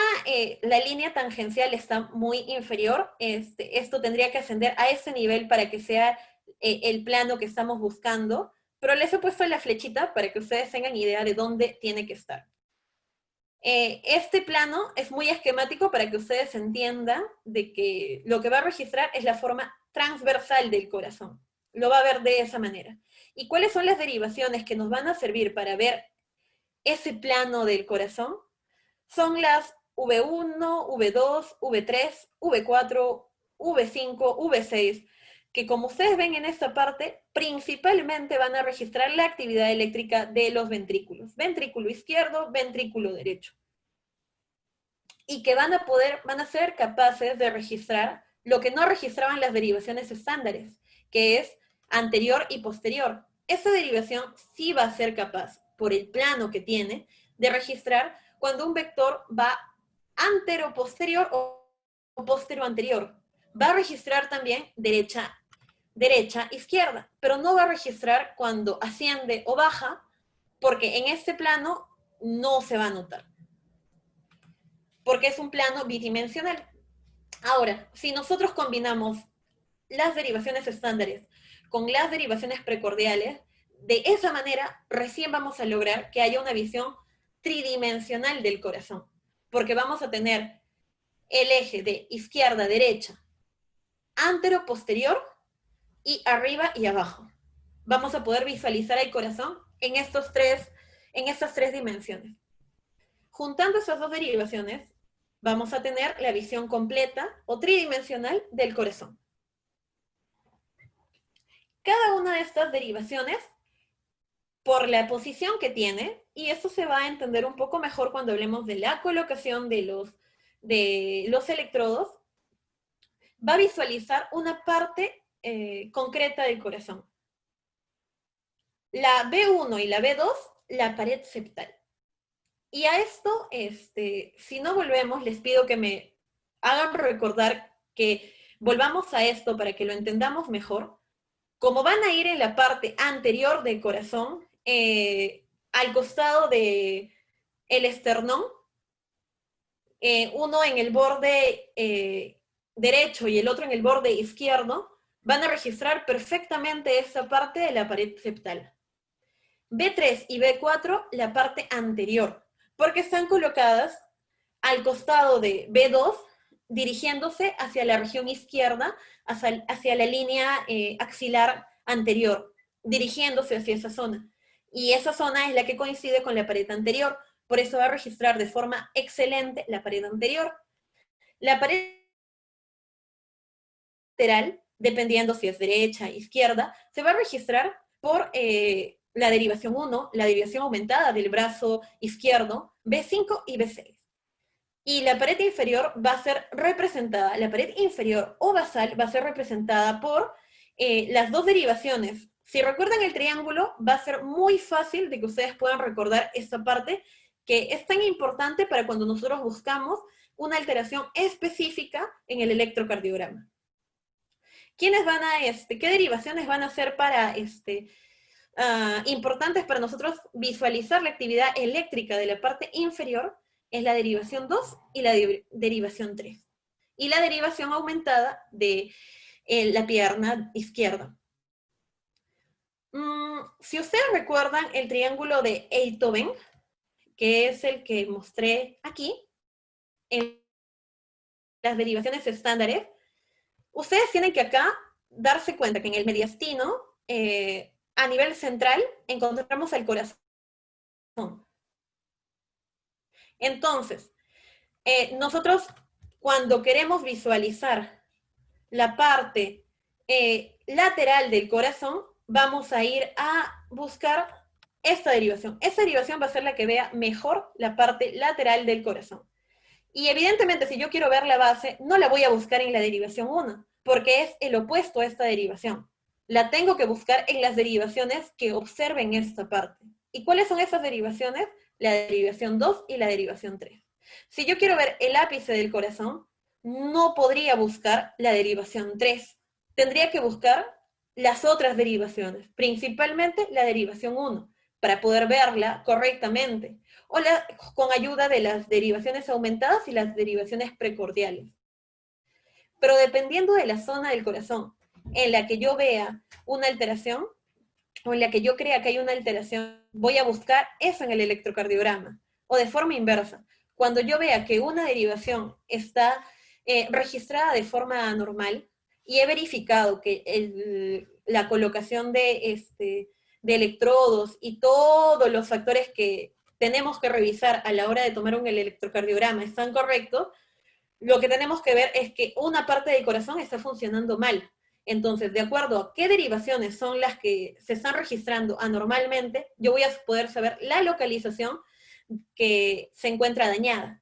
la línea tangencial está muy inferior. Esto tendría que ascender a ese nivel para que sea el plano que estamos buscando, pero les he puesto la flechita para que ustedes tengan idea de dónde tiene que estar. Este plano es muy esquemático para que ustedes entiendan de que lo que va a registrar es la forma transversal del corazón. Lo va a ver de esa manera. ¿Y cuáles son las derivaciones que nos van a servir para ver ese plano del corazón? Son las V1, V2, V3, V4, V5, V6, que como ustedes ven en esta parte, principalmente van a registrar la actividad eléctrica de los ventrículos. Ventrículo izquierdo, ventrículo derecho. Y que van a ser capaces de registrar lo que no registraban las derivaciones estándares, que es anterior y posterior. Esa derivación sí va a ser capaz, por el plano que tiene, de registrar cuando un vector va antero-posterior o postero-anterior. Va a registrar también derecha-izquierda, pero no va a registrar cuando asciende o baja, porque en este plano no se va a notar, porque es un plano bidimensional. Ahora, si nosotros combinamos las derivaciones estándares con las derivaciones precordiales, de esa manera recién vamos a lograr que haya una visión tridimensional del corazón, porque vamos a tener el eje de izquierda, derecha, antero, posterior y arriba y abajo. Vamos a poder visualizar el corazón en estas tres dimensiones. Juntando esas dos derivaciones, vamos a tener la visión completa o tridimensional del corazón. Cada una de estas derivaciones, por la posición que tiene, y esto se va a entender un poco mejor cuando hablemos de la colocación de los electrodos, va a visualizar una parte concreta del corazón. La B1 y la B2, la pared septal. Y a esto, si no volvemos, les pido que me hagan recordar que volvamos a esto para que lo entendamos mejor. Como van a ir en la parte anterior del corazón, al costado del esternón, uno en el borde derecho y el otro en el borde izquierdo, van a registrar perfectamente esa parte de la pared septal. B3 y B4, la parte anterior, porque están colocadas al costado de B2, dirigiéndose hacia la región izquierda, hacia la línea axilar anterior, dirigiéndose hacia esa zona. Y esa zona es la que coincide con la pared anterior, por eso va a registrar de forma excelente la pared anterior. La pared lateral, dependiendo si es derecha, izquierda, se va a registrar por la derivación 1, la derivación aumentada del brazo izquierdo, B5 y B6. Y la pared inferior va a ser representada, la pared inferior o basal va a ser representada por las dos derivaciones. Si recuerdan el triángulo, va a ser muy fácil de que ustedes puedan recordar esta parte que es tan importante para cuando nosotros buscamos una alteración específica en el electrocardiograma. ¿Quiénes van a, qué derivaciones van a ser para, importantes para nosotros visualizar la actividad eléctrica de la parte inferior? Es la derivación 2 y la derivación 3. Y la derivación aumentada de la pierna izquierda. Si ustedes recuerdan el triángulo de Einthoven, que es el que mostré aquí, en las derivaciones estándares, ustedes tienen que acá darse cuenta que en el mediastino, a nivel central, encontramos el corazón. Entonces, nosotros cuando queremos visualizar la parte lateral del corazón, vamos a ir a buscar esta derivación. Esta derivación va a ser la que vea mejor la parte lateral del corazón. Y evidentemente, si yo quiero ver la base, no la voy a buscar en la derivación 1, porque es el opuesto a esta derivación. La tengo que buscar en las derivaciones que observen esta parte. ¿Y cuáles son esas derivaciones? La derivación 2 y la derivación 3. Si yo quiero ver el ápice del corazón, no podría buscar la derivación 3. Tendría que buscar las otras derivaciones, principalmente la derivación 1, para poder verla correctamente, o con ayuda de las derivaciones aumentadas y las derivaciones precordiales. Pero dependiendo de la zona del corazón en la que yo vea una alteración, o en la que yo crea que hay una alteración, voy a buscar eso en el electrocardiograma, o de forma inversa. Cuando yo vea que una derivación está registrada de forma anormal y he verificado que la colocación de electrodos y todos los factores que tenemos que revisar a la hora de tomar un electrocardiograma están correctos, lo que tenemos que ver es que una parte del corazón está funcionando mal. Entonces, de acuerdo a qué derivaciones son las que se están registrando anormalmente, yo voy a poder saber la localización que se encuentra dañada.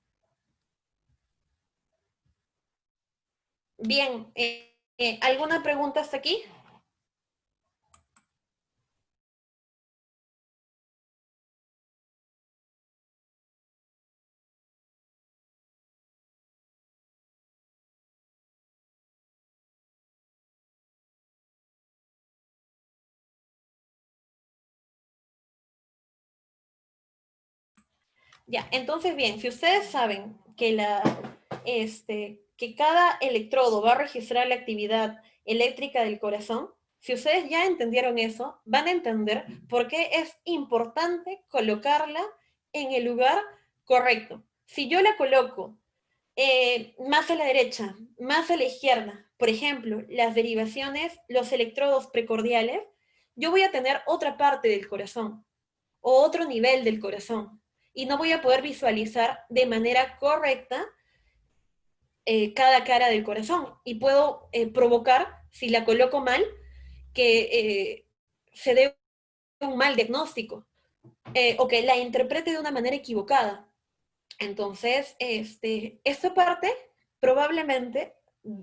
Bien, ¿alguna pregunta hasta aquí? Ya, entonces bien, si ustedes saben que, que cada electrodo va a registrar la actividad eléctrica del corazón, si ustedes ya entendieron eso, van a entender por qué es importante colocarla en el lugar correcto. Si yo la coloco más a la derecha, más a la izquierda, por ejemplo, las derivaciones, los electrodos precordiales, yo voy a tener otra parte del corazón o otro nivel del corazón y no voy a poder visualizar de manera correcta cada cara del corazón y puedo provocar, si la coloco mal, que se dé un mal diagnóstico o que la interprete de una manera equivocada. Entonces, esta parte probablemente,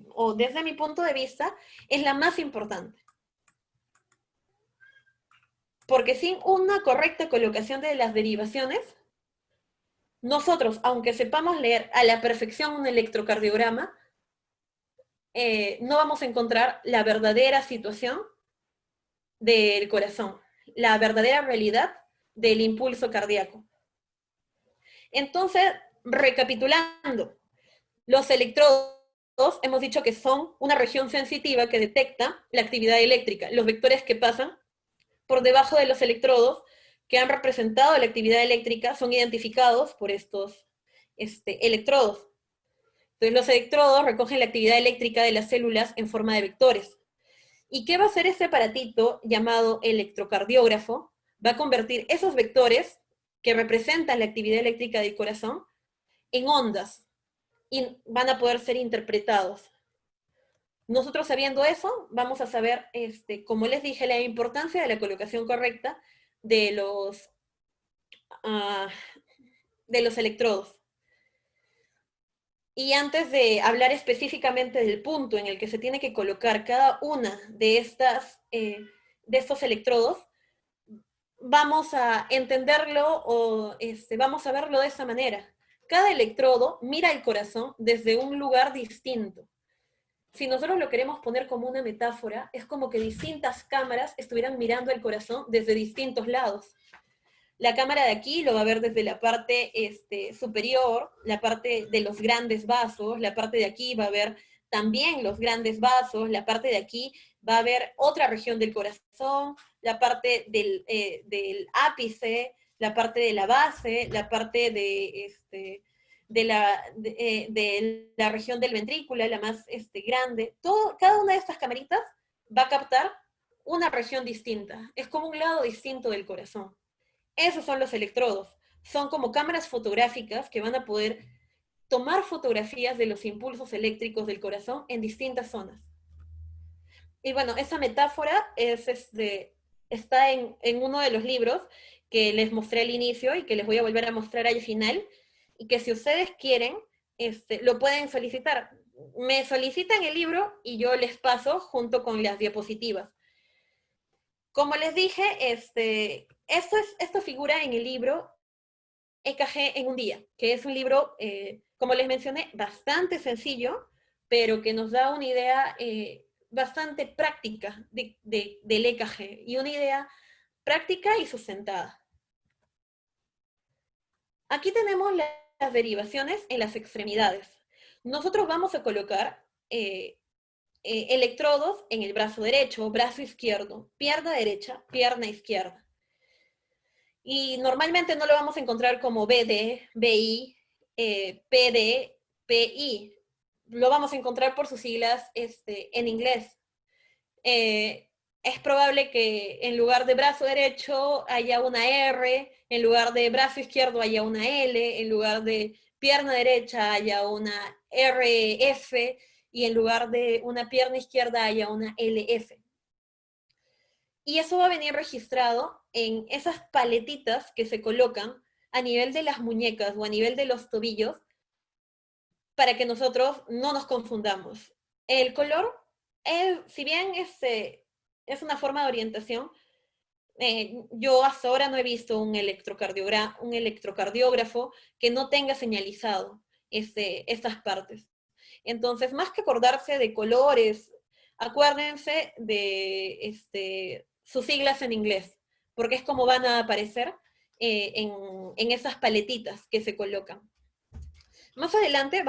o desde mi punto de vista, es la más importante. Porque sin una correcta colocación de las derivaciones, nosotros, aunque sepamos leer a la perfección un electrocardiograma, no vamos a encontrar la verdadera situación del corazón, la verdadera realidad del impulso cardíaco. Entonces, recapitulando, los electrodos hemos dicho que son una región sensitiva que detecta la actividad eléctrica, los vectores que pasan por debajo de los electrodos que han representado la actividad eléctrica son identificados por estos electrodos. Entonces los electrodos recogen la actividad eléctrica de las células en forma de vectores. ¿Y qué va a hacer este aparatito llamado electrocardiógrafo? Va a convertir esos vectores que representan la actividad eléctrica del corazón en ondas y van a poder ser interpretados. Nosotros sabiendo eso, vamos a saber, como les dije, la importancia de la colocación correcta de uh, de los electrodos. Y antes de hablar específicamente del punto en el que se tiene que colocar cada una de estos electrodos, vamos a entenderlo o vamos a verlo de esta manera. Cada electrodo mira el corazón desde un lugar distinto. Si nosotros lo queremos poner como una metáfora, es como que distintas cámaras estuvieran mirando el corazón desde distintos lados. La cámara de aquí lo va a ver desde la parte superior, la parte de los grandes vasos, la parte de aquí va a ver también los grandes vasos, la parte de aquí va a ver otra región del corazón, la parte del ápice, la parte de la base, la parte de la región del ventrículo, la más grande. Cada una de estas camaritas va a captar una región distinta. Es como un lado distinto del corazón. Esos son los electrodos. Son como cámaras fotográficas que van a poder tomar fotografías de los impulsos eléctricos del corazón en distintas zonas. Y bueno, esa metáfora está en uno de los libros que les mostré al inicio y que les voy a volver a mostrar al final, y que si ustedes quieren, lo pueden solicitar. Me solicitan el libro y yo les paso junto con las diapositivas. Como les dije, esto figura en el libro EKG en un día, que es un libro, como les mencioné, bastante sencillo, pero que nos da una idea bastante práctica del EKG y una idea práctica y sustentada. Aquí tenemos las derivaciones en las extremidades. Nosotros vamos a colocar electrodos en el brazo derecho, brazo izquierdo, pierna derecha, pierna izquierda. Y normalmente no lo vamos a encontrar como BD, BI, PD, PI. Lo vamos a encontrar por sus siglas en inglés. Es probable que en lugar de brazo derecho haya una R, en lugar de brazo izquierdo haya una L, en lugar de pierna derecha haya una RF, y en lugar de una pierna izquierda haya una LF. Y eso va a venir registrado en esas paletitas que se colocan a nivel de las muñecas o a nivel de los tobillos para que nosotros no nos confundamos. El color, si bien es una forma de orientación, yo hasta ahora no he visto un electrocardiógrafo que no tenga señalizado estas partes. Entonces, más que acordarse de colores, acuérdense de sus siglas en inglés, porque es como van a aparecer en esas paletitas que se colocan. Más adelante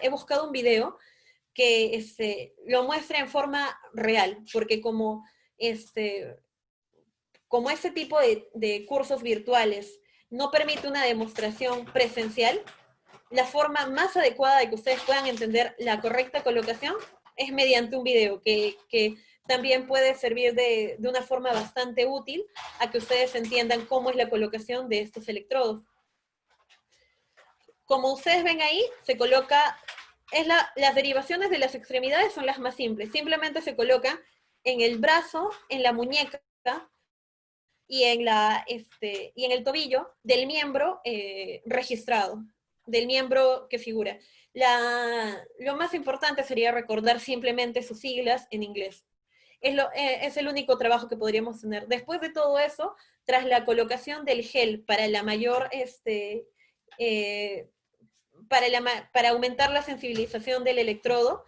he buscado un video que lo muestra en forma real, porque como este tipo de cursos virtuales no permite una demostración presencial, la forma más adecuada de que ustedes puedan entender la correcta colocación es mediante un video que también puede servir de una forma bastante útil a que ustedes entiendan cómo es la colocación de estos electrodos. Como ustedes ven ahí, se coloca, las derivaciones de las extremidades son las más simples. Simplemente se coloca en el brazo, en la muñeca y en el tobillo del miembro registrado, del miembro que figura. Lo más importante sería recordar simplemente sus siglas en inglés. Es el único trabajo que podríamos tener. Después de todo eso, tras la colocación del gel para la mayor, para aumentar la sensibilización del electrodo,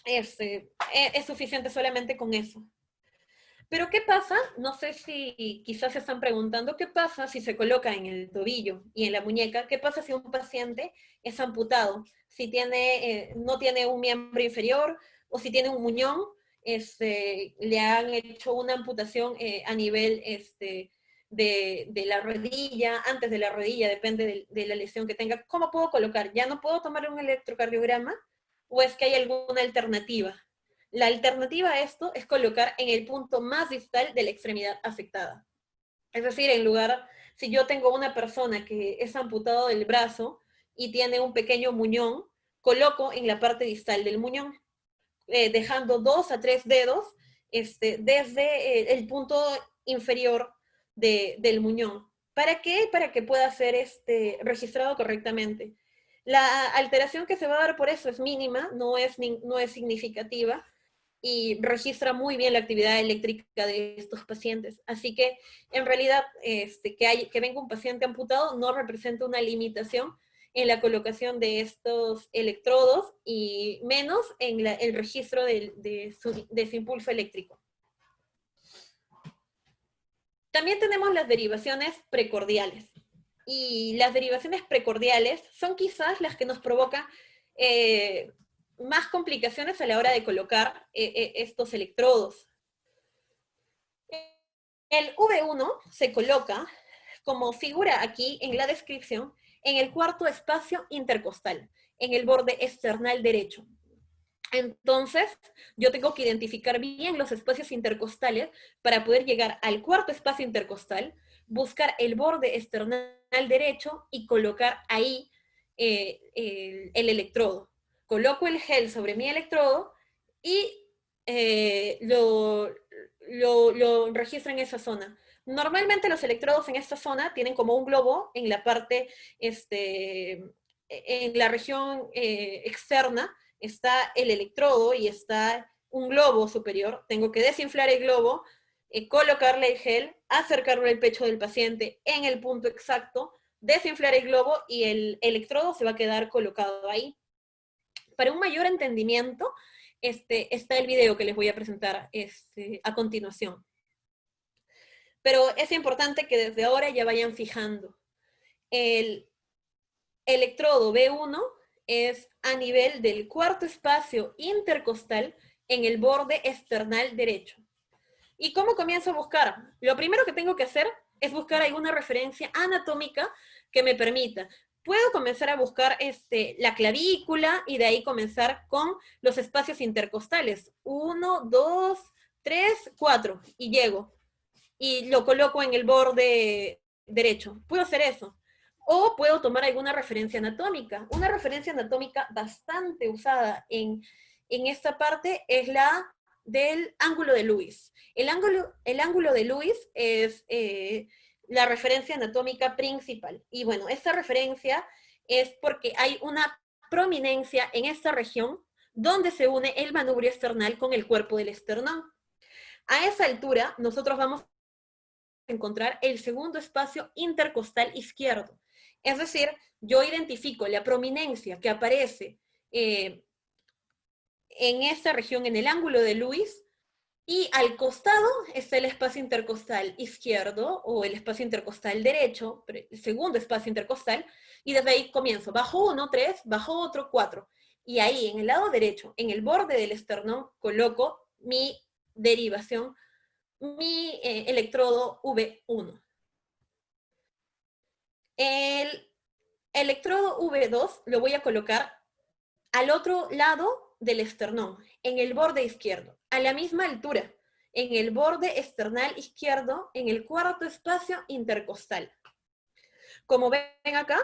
es suficiente solamente con eso. Pero ¿qué pasa? No sé si quizás se están preguntando, ¿qué pasa si se coloca en el tobillo y en la muñeca? ¿Qué pasa si un paciente es amputado? Si no tiene un miembro inferior o si tiene un muñón, le han hecho una amputación a nivel de la rodilla, antes de la rodilla, depende de la lesión que tenga. ¿Cómo puedo colocar? ¿Ya no puedo tomar un electrocardiograma? ¿O es que hay alguna alternativa? La alternativa a esto es colocar en el punto más distal de la extremidad afectada. Es decir, si yo tengo una persona que es amputado del brazo y tiene un pequeño muñón, coloco en la parte distal del muñón, dejando 2 a 3 dedos desde el punto inferior del muñón. ¿Para qué? Para que pueda ser registrado correctamente. La alteración que se va a dar por eso es mínima, no es significativa, y registra muy bien la actividad eléctrica de estos pacientes. Así que, en realidad, que venga un paciente amputado no representa una limitación en la colocación de estos electrodos y menos en el registro de su impulso eléctrico. También tenemos las derivaciones precordiales. Y las derivaciones precordiales son quizás las que nos provocan más complicaciones a la hora de colocar estos electrodos. El V1 se coloca, como figura aquí en la descripción, en el cuarto espacio intercostal, en el borde external derecho. Entonces, yo tengo que identificar bien los espacios intercostales para poder llegar al cuarto espacio intercostal, buscar el borde external derecho y colocar ahí el electrodo. Coloco el gel sobre mi electrodo y lo registro en esa zona. Normalmente los electrodos en esta zona tienen como un globo en la parte, en la región externa, está el electrodo y está un globo superior. Tengo que desinflar el globo, colocarle el gel, acercarlo al pecho del paciente en el punto exacto, desinflar el globo y el electrodo se va a quedar colocado ahí. Para un mayor entendimiento, está el video que les voy a presentar a continuación. Pero es importante que desde ahora ya vayan fijando. El electrodo B1 es a nivel del cuarto espacio intercostal en el borde external derecho. ¿Y cómo comienzo a buscar? Lo primero que tengo que hacer es buscar alguna referencia anatómica que me permita. Puedo comenzar a buscar la clavícula y de ahí comenzar con los espacios intercostales. 1, 2, 3, 4 y llego. Y lo coloco en el borde derecho. Puedo hacer eso. O puedo tomar alguna referencia anatómica. Una referencia anatómica bastante usada en esta parte es la del ángulo de Lewis. El ángulo de Lewis es la referencia anatómica principal. Y bueno, esta referencia es porque hay una prominencia en esta región donde se une el manubrio esternal con el cuerpo del esternón. A esa altura, nosotros vamos a encontrar el segundo espacio intercostal izquierdo. Es decir, yo identifico la prominencia que aparece en esta región, en el ángulo de Lewis, y al costado está el espacio intercostal izquierdo o el espacio intercostal derecho, el segundo espacio intercostal, y desde ahí comienzo. Bajo 1, 3, bajo otro, 4. Y ahí, en el lado derecho, en el borde del esternón, coloco mi derivación, mi electrodo V1. El electrodo V2 lo voy a colocar al otro lado del esternón, en el borde izquierdo, a la misma altura, en el borde external izquierdo, en el cuarto espacio intercostal. Como ven acá,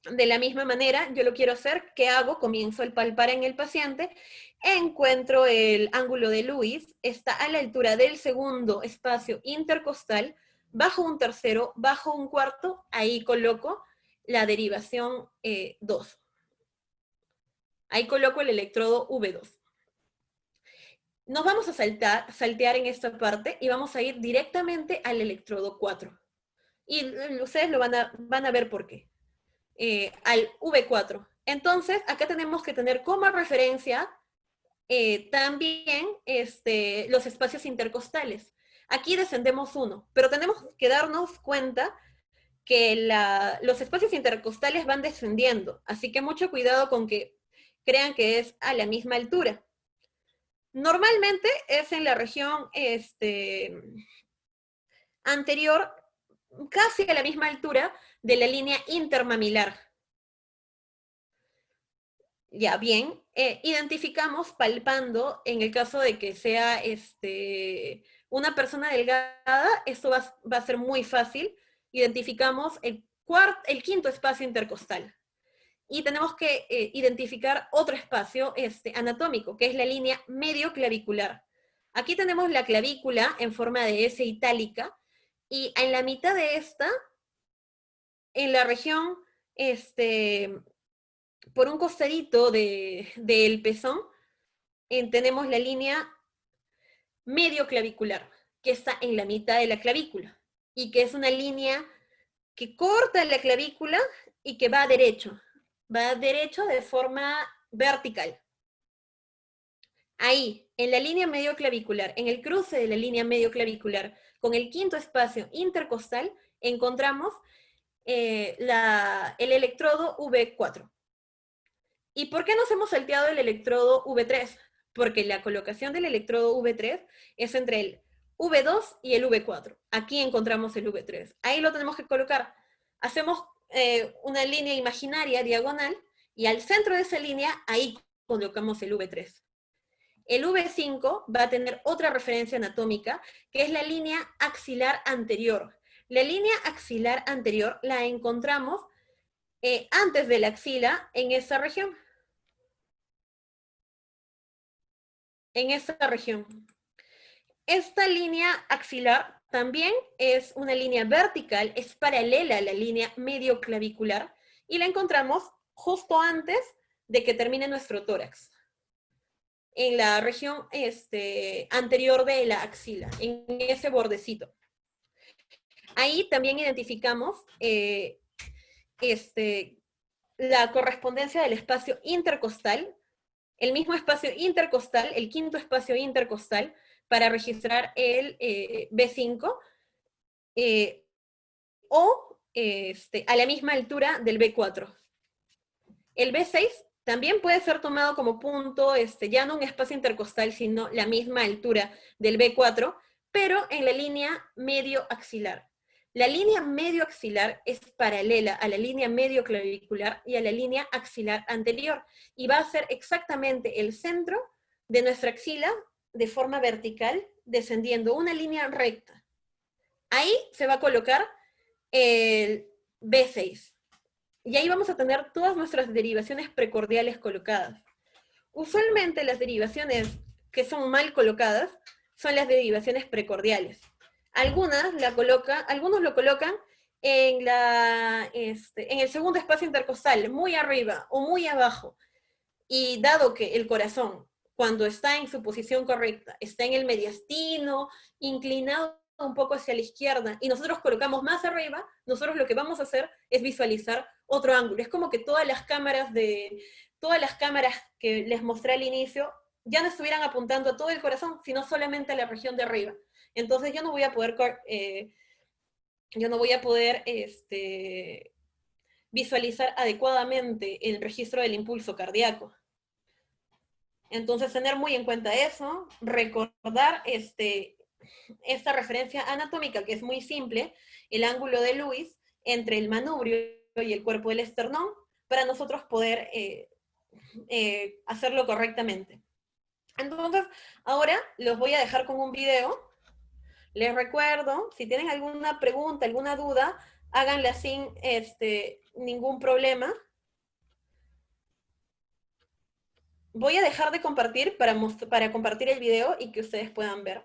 de la misma manera, yo lo quiero hacer, ¿qué hago? Comienzo a palpar en el paciente, encuentro el ángulo de Lewis, está a la altura del segundo espacio intercostal, bajo un tercero, bajo un cuarto, ahí coloco la derivación 2. Ahí coloco el electrodo V2. Nos vamos a saltear en esta parte y vamos a ir directamente al electrodo 4. Y ustedes lo van a ver por qué. Al V4. Entonces, acá tenemos que tener como referencia también los espacios intercostales. Aquí descendemos 1, pero tenemos que darnos cuenta que los espacios intercostales van descendiendo, así que mucho cuidado con que crean que es a la misma altura. Normalmente es en la región anterior, casi a la misma altura de la línea intermamilar. Ya, bien, identificamos palpando, en el caso de que sea una persona delgada, esto va a ser muy fácil. Identificamos el quinto espacio intercostal. Y tenemos que identificar otro espacio anatómico, que es la línea medio clavicular. Aquí tenemos la clavícula en forma de S itálica, y en la mitad de esta, en la región, por un costadito del pezón, tenemos la línea medio clavicular, que está en la mitad de la clavícula, y que es una línea que corta la clavícula y que va derecho de forma vertical. Ahí, en la línea medio clavicular, en el cruce de la línea medio clavicular con el quinto espacio intercostal, encontramos el electrodo V4. ¿Y por qué nos hemos salteado el electrodo V3? Porque la colocación del electrodo V3 es entre el V2 y el V4. Aquí encontramos el V3. Ahí lo tenemos que colocar. Hacemos una línea imaginaria diagonal, y al centro de esa línea, ahí colocamos el V3. El V5 va a tener otra referencia anatómica, que es la línea axilar anterior. La línea axilar anterior la encontramos antes de la axila en esa región. En esa región. Esta línea axilar también es una línea vertical, es paralela a la línea medioclavicular, y la encontramos justo antes de que termine nuestro tórax, en la región anterior de la axila, en ese bordecito. Ahí también identificamos la correspondencia del espacio intercostal, el mismo espacio intercostal, el quinto espacio intercostal, para registrar el B5, o a la misma altura del B4. El B6 también puede ser tomado como punto, ya no un espacio intercostal, sino la misma altura del B4, pero en la línea medio axilar. La línea medio axilar es paralela a la línea medio clavicular y a la línea axilar anterior, y va a ser exactamente el centro de nuestra axila de forma vertical, descendiendo una línea recta. Ahí se va a colocar el B6. Y ahí vamos a tener todas nuestras derivaciones precordiales colocadas. Usualmente las derivaciones que son mal colocadas son las derivaciones precordiales. Algunos lo colocan en el segundo espacio intercostal, muy arriba o muy abajo. Y dado que el corazón, cuando está en su posición correcta, está en el mediastino, inclinado un poco hacia la izquierda, y nosotros colocamos más arriba, nosotros lo que vamos a hacer es visualizar otro ángulo. Es como que todas las cámaras que les mostré al inicio ya no estuvieran apuntando a todo el corazón, sino solamente a la región de arriba. Entonces yo no voy a poder visualizar adecuadamente el registro del impulso cardíaco. Entonces tener muy en cuenta eso, recordar esta referencia anatómica, que es muy simple, el ángulo de Lewis entre el manubrio y el cuerpo del esternón, para nosotros poder hacerlo correctamente. Entonces, ahora los voy a dejar con un video. Les recuerdo, si tienen alguna pregunta, alguna duda, háganla sin ningún problema. Voy a dejar de compartir para compartir el video y que ustedes puedan ver.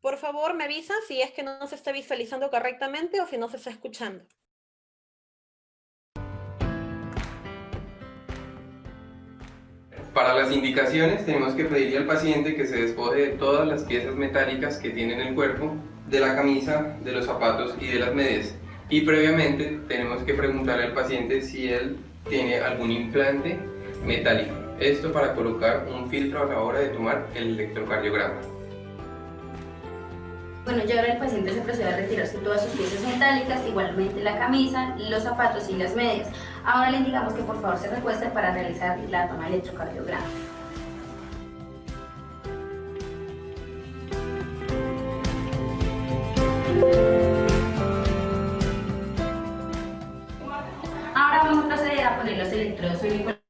Por favor, me avisan si es que no se está visualizando correctamente o si no se está escuchando. Para las indicaciones tenemos que pedirle al paciente que se despoje de todas las piezas metálicas que tiene en el cuerpo, de la camisa, de los zapatos y de las medias. Y previamente tenemos que preguntarle al paciente si él tiene algún implante metálico. Esto para colocar un filtro a la hora de tomar el electrocardiograma. Bueno, ya ahora el paciente se procede a retirarse todas sus piezas metálicas, igualmente la camisa, los zapatos y las medias. Ahora le indicamos que por favor se recueste para realizar la toma del electrocardiograma. Ahora vamos a proceder a poner los electrodos auriculares.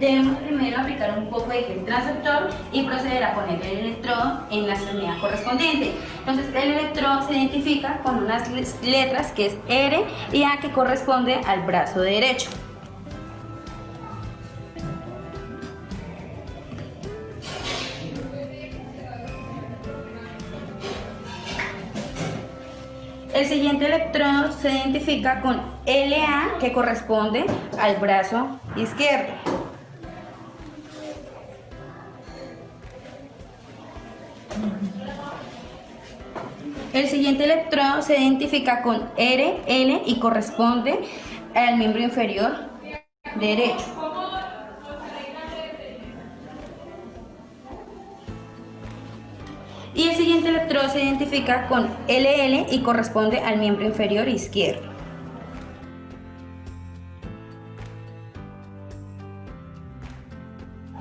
Debemos primero aplicar un poco de gel transductor y proceder a poner el electrodo en la extremidad correspondiente. Entonces el electrodo se identifica con unas letras que es R y A, que corresponde al brazo derecho. El siguiente electrodo se identifica con LA, que corresponde al brazo izquierdo. El siguiente electrodo se identifica con RL y corresponde al miembro inferior derecho. Y el siguiente electrodo se identifica con LL y corresponde al miembro inferior izquierdo.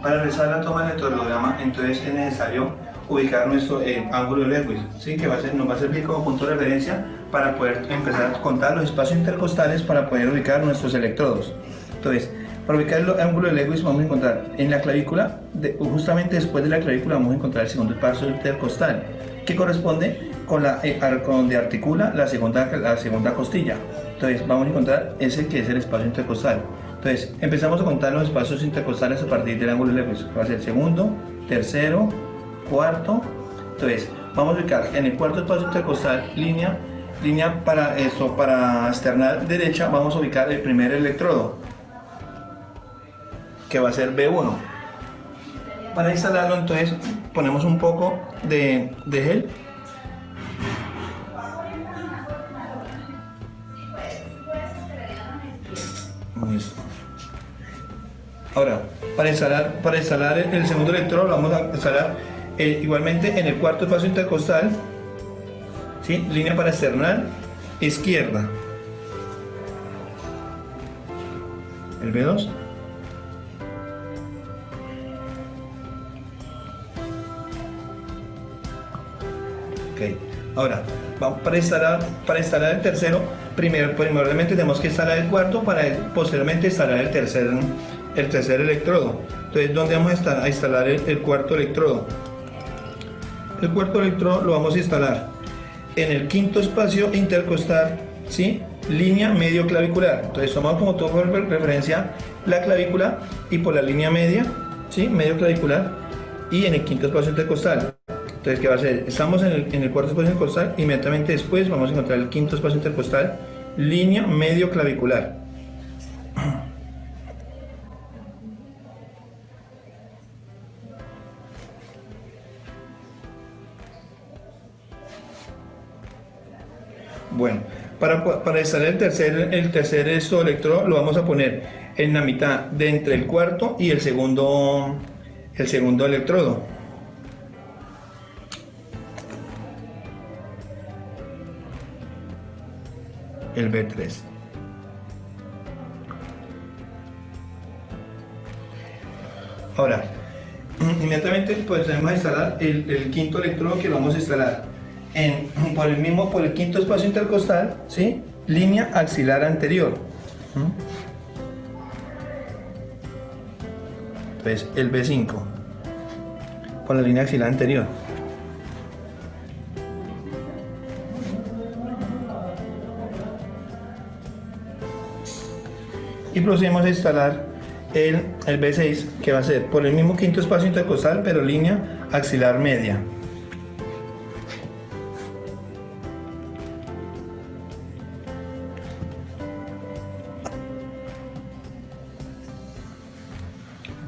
Para realizar la toma del electrocardiograma, entonces es necesario ubicar nuestro ángulo de Lewis, ¿sí? Que nos va a servir como punto de referencia para poder empezar a contar los espacios intercostales para poder ubicar nuestros electrodos. Entonces, para ubicar el ángulo de Lewis vamos a encontrar en la clavícula, justamente después de la clavícula vamos a encontrar el segundo espacio intercostal, que corresponde con donde articula la segunda costilla. Entonces vamos a encontrar ese que es el espacio intercostal. Entonces empezamos a contar los espacios intercostales a partir del ángulo de Lewis, que va a ser segundo, tercero, cuarto. Entonces vamos a ubicar en el cuarto espacio intercostal línea para esto, para external derecha, vamos a ubicar el primer electrodo, que va a ser B1. Para instalarlo entonces ponemos un poco de gel. Listo. Ahora, para instalar el segundo electrodo lo vamos a instalar igualmente en el cuarto espacio intercostal, ¿sí? Línea para external izquierda. El B2. Ok. Ahora, para instalar el tercero, primordialmente tenemos que instalar el cuarto para posteriormente instalar el tercer electrodo. Entonces, ¿dónde vamos a instalar el cuarto electrodo? El cuarto electrodo lo vamos a instalar en el quinto espacio intercostal, ¿sí? Línea medio clavicular. Entonces, tomamos como todo por referencia la clavícula y por la línea media, ¿sí? Medio clavicular y en el quinto espacio intercostal. Entonces, ¿qué va a hacer? Estamos en el cuarto espacio intercostal, inmediatamente después vamos a encontrar el quinto espacio intercostal, línea medio clavicular. Bueno, para instalar el tercer electrodo lo vamos a poner en la mitad de entre el cuarto y el segundo electrodo. El B3. Ahora, inmediatamente pues vamos a instalar el quinto electrodo, que lo vamos a instalar por el quinto espacio intercostal, ¿sí? Línea axilar anterior. Entonces el B5 con la línea axilar anterior. Y procedemos a instalar el B6, que va a ser por el mismo quinto espacio intercostal, pero línea axilar media.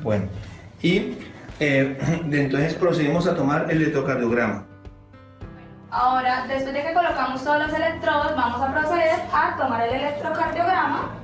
Bueno, y entonces procedemos a tomar el electrocardiograma. Ahora, después de que colocamos todos los electrodos, vamos a proceder a tomar el electrocardiograma.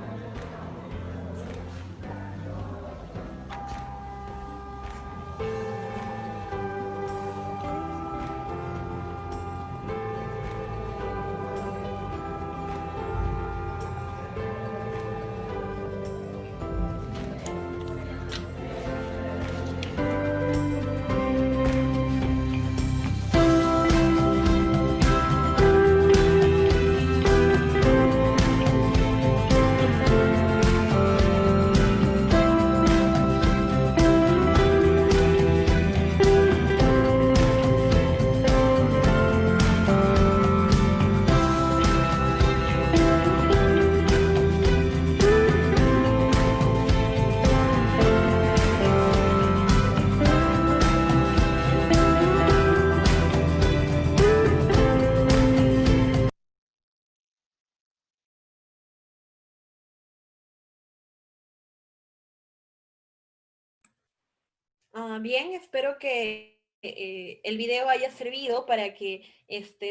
Bien, espero que el video haya servido para que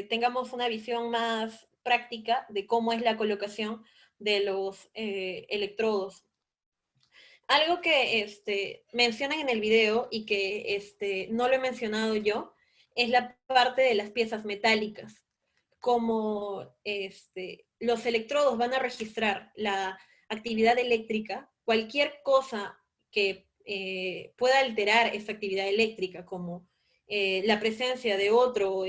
tengamos una visión más práctica de cómo es la colocación de los electrodos. Algo que mencionan en el video y que no lo he mencionado yo es la parte de las piezas metálicas. Como los electrodos van a registrar la actividad eléctrica, cualquier cosa que pueda alterar esa actividad eléctrica, como la presencia de otro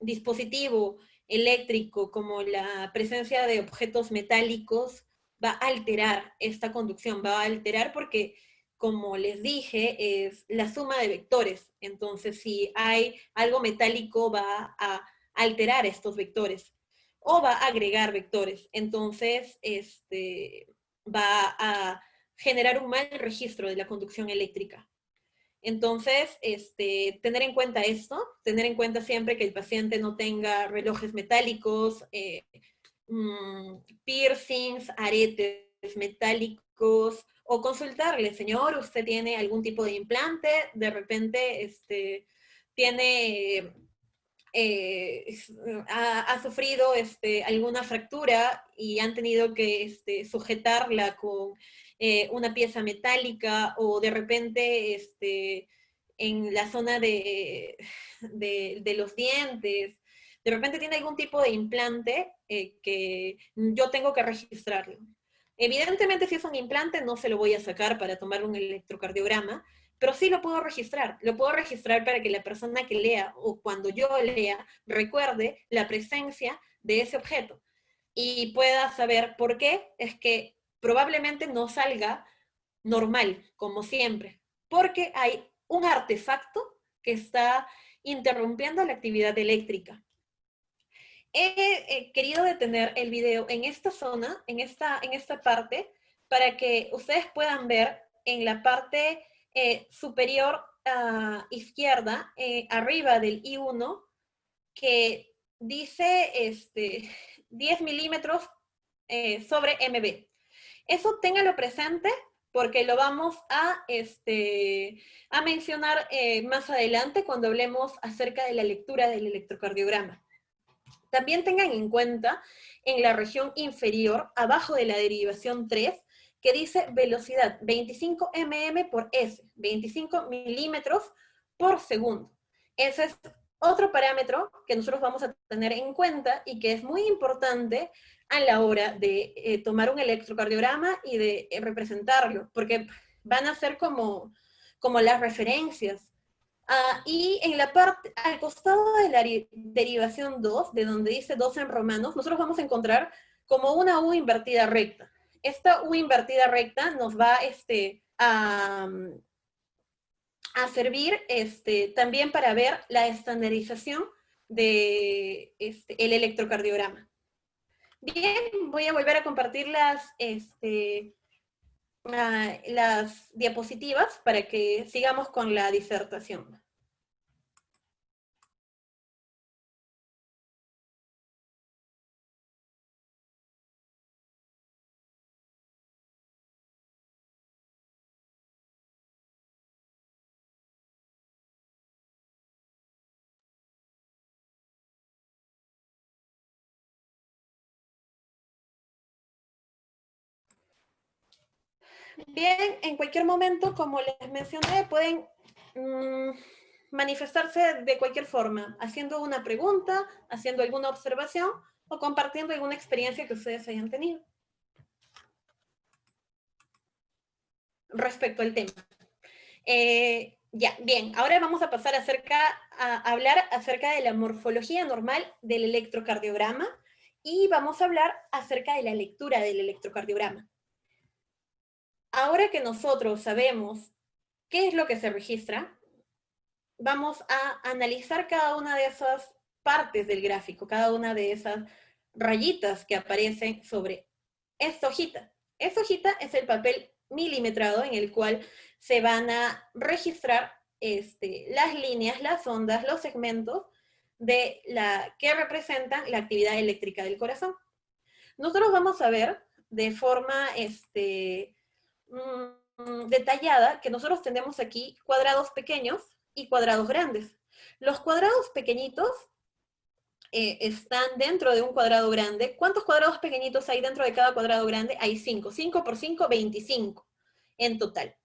dispositivo eléctrico, como la presencia de objetos metálicos, va a alterar esta conducción, va a alterar porque, como les dije, es la suma de vectores. Entonces, si hay algo metálico, va a alterar estos vectores o va a agregar vectores. Entonces, va a generar un mal registro de la conducción eléctrica. Entonces, tener en cuenta esto, tener en cuenta siempre que el paciente no tenga relojes metálicos, piercings, aretes metálicos, o consultarle, señor, ¿usted tiene algún tipo de implante? De repente, tiene... ha sufrido alguna fractura y han tenido que sujetarla con una pieza metálica, o de repente en la zona de los dientes, de repente tiene algún tipo de implante que yo tengo que registrarlo. Evidentemente, si es un implante, no se lo voy a sacar para tomar un electrocardiograma, pero sí lo puedo registrar. Lo puedo registrar para que la persona que lea, o cuando yo lea, recuerde la presencia de ese objeto y pueda saber por qué es que probablemente no salga normal, como siempre, porque hay un artefacto que está interrumpiendo la actividad eléctrica. He querido detener el video en esta zona, en esta parte, para que ustedes puedan ver en la parte superior izquierda, arriba del I1, que dice 10 milímetros sobre MB. Eso téngalo presente porque lo vamos a mencionar más adelante cuando hablemos acerca de la lectura del electrocardiograma. También tengan en cuenta en la región inferior, abajo de la derivación 3, que dice velocidad 25 mm por s, 25 milímetros por segundo. Ese es otro parámetro que nosotros vamos a tener en cuenta y que es muy importante a la hora de tomar un electrocardiograma y de representarlo, porque van a ser como las referencias. Y en la parte, al costado de la derivación 2, de donde dice 2 en romanos, nosotros vamos a encontrar como una U invertida recta. Esta U invertida recta nos va a servir también para ver la estandarización de el electrocardiograma. Bien, voy a volver a compartir las diapositivas para que sigamos con la disertación. Bien, en cualquier momento, como les mencioné, pueden manifestarse de cualquier forma, haciendo una pregunta, haciendo alguna observación o compartiendo alguna experiencia que ustedes hayan tenido respecto al tema. Ya, bien, ahora vamos a pasar a hablar acerca de la morfología normal del electrocardiograma y vamos a hablar acerca de la lectura del electrocardiograma. Ahora que nosotros sabemos qué es lo que se registra, vamos a analizar cada una de esas partes del gráfico, cada una de esas rayitas que aparecen sobre esta hojita. Esta hojita es el papel milimetrado en el cual se van a registrar las líneas, las ondas, los segmentos que representan la actividad eléctrica del corazón. Nosotros vamos a ver de forma detallada que nosotros tenemos aquí cuadrados pequeños y cuadrados grandes. Los cuadrados pequeñitos están dentro de un cuadrado grande. ¿Cuántos cuadrados pequeñitos hay dentro de cada cuadrado grande? Hay 5. 5 por 5, 25 en total.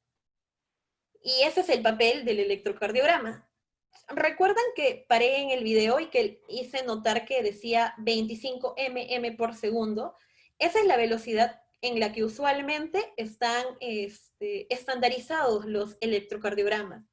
Y ese es el papel del electrocardiograma. ¿Recuerdan que paré en el video y que hice notar que decía 25 mm por segundo? Esa es la velocidad en la que usualmente están estandarizados los electrocardiogramas.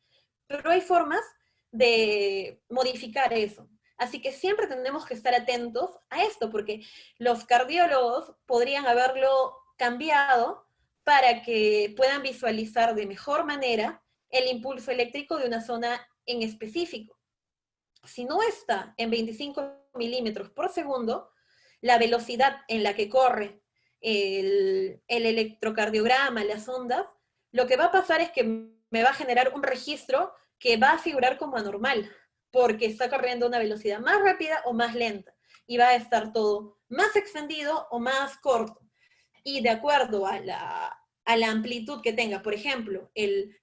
Pero hay formas de modificar eso. Así que siempre tenemos que estar atentos a esto, porque los cardiólogos podrían haberlo cambiado para que puedan visualizar de mejor manera el impulso eléctrico de una zona en específico. Si no está en 25 milímetros por segundo, la velocidad en la que corre el electrocardiograma, las ondas, lo que va a pasar es que me va a generar un registro que va a figurar como anormal, porque está corriendo a una velocidad más rápida o más lenta, y va a estar todo más extendido o más corto. Y de acuerdo a la amplitud que tenga, por ejemplo, el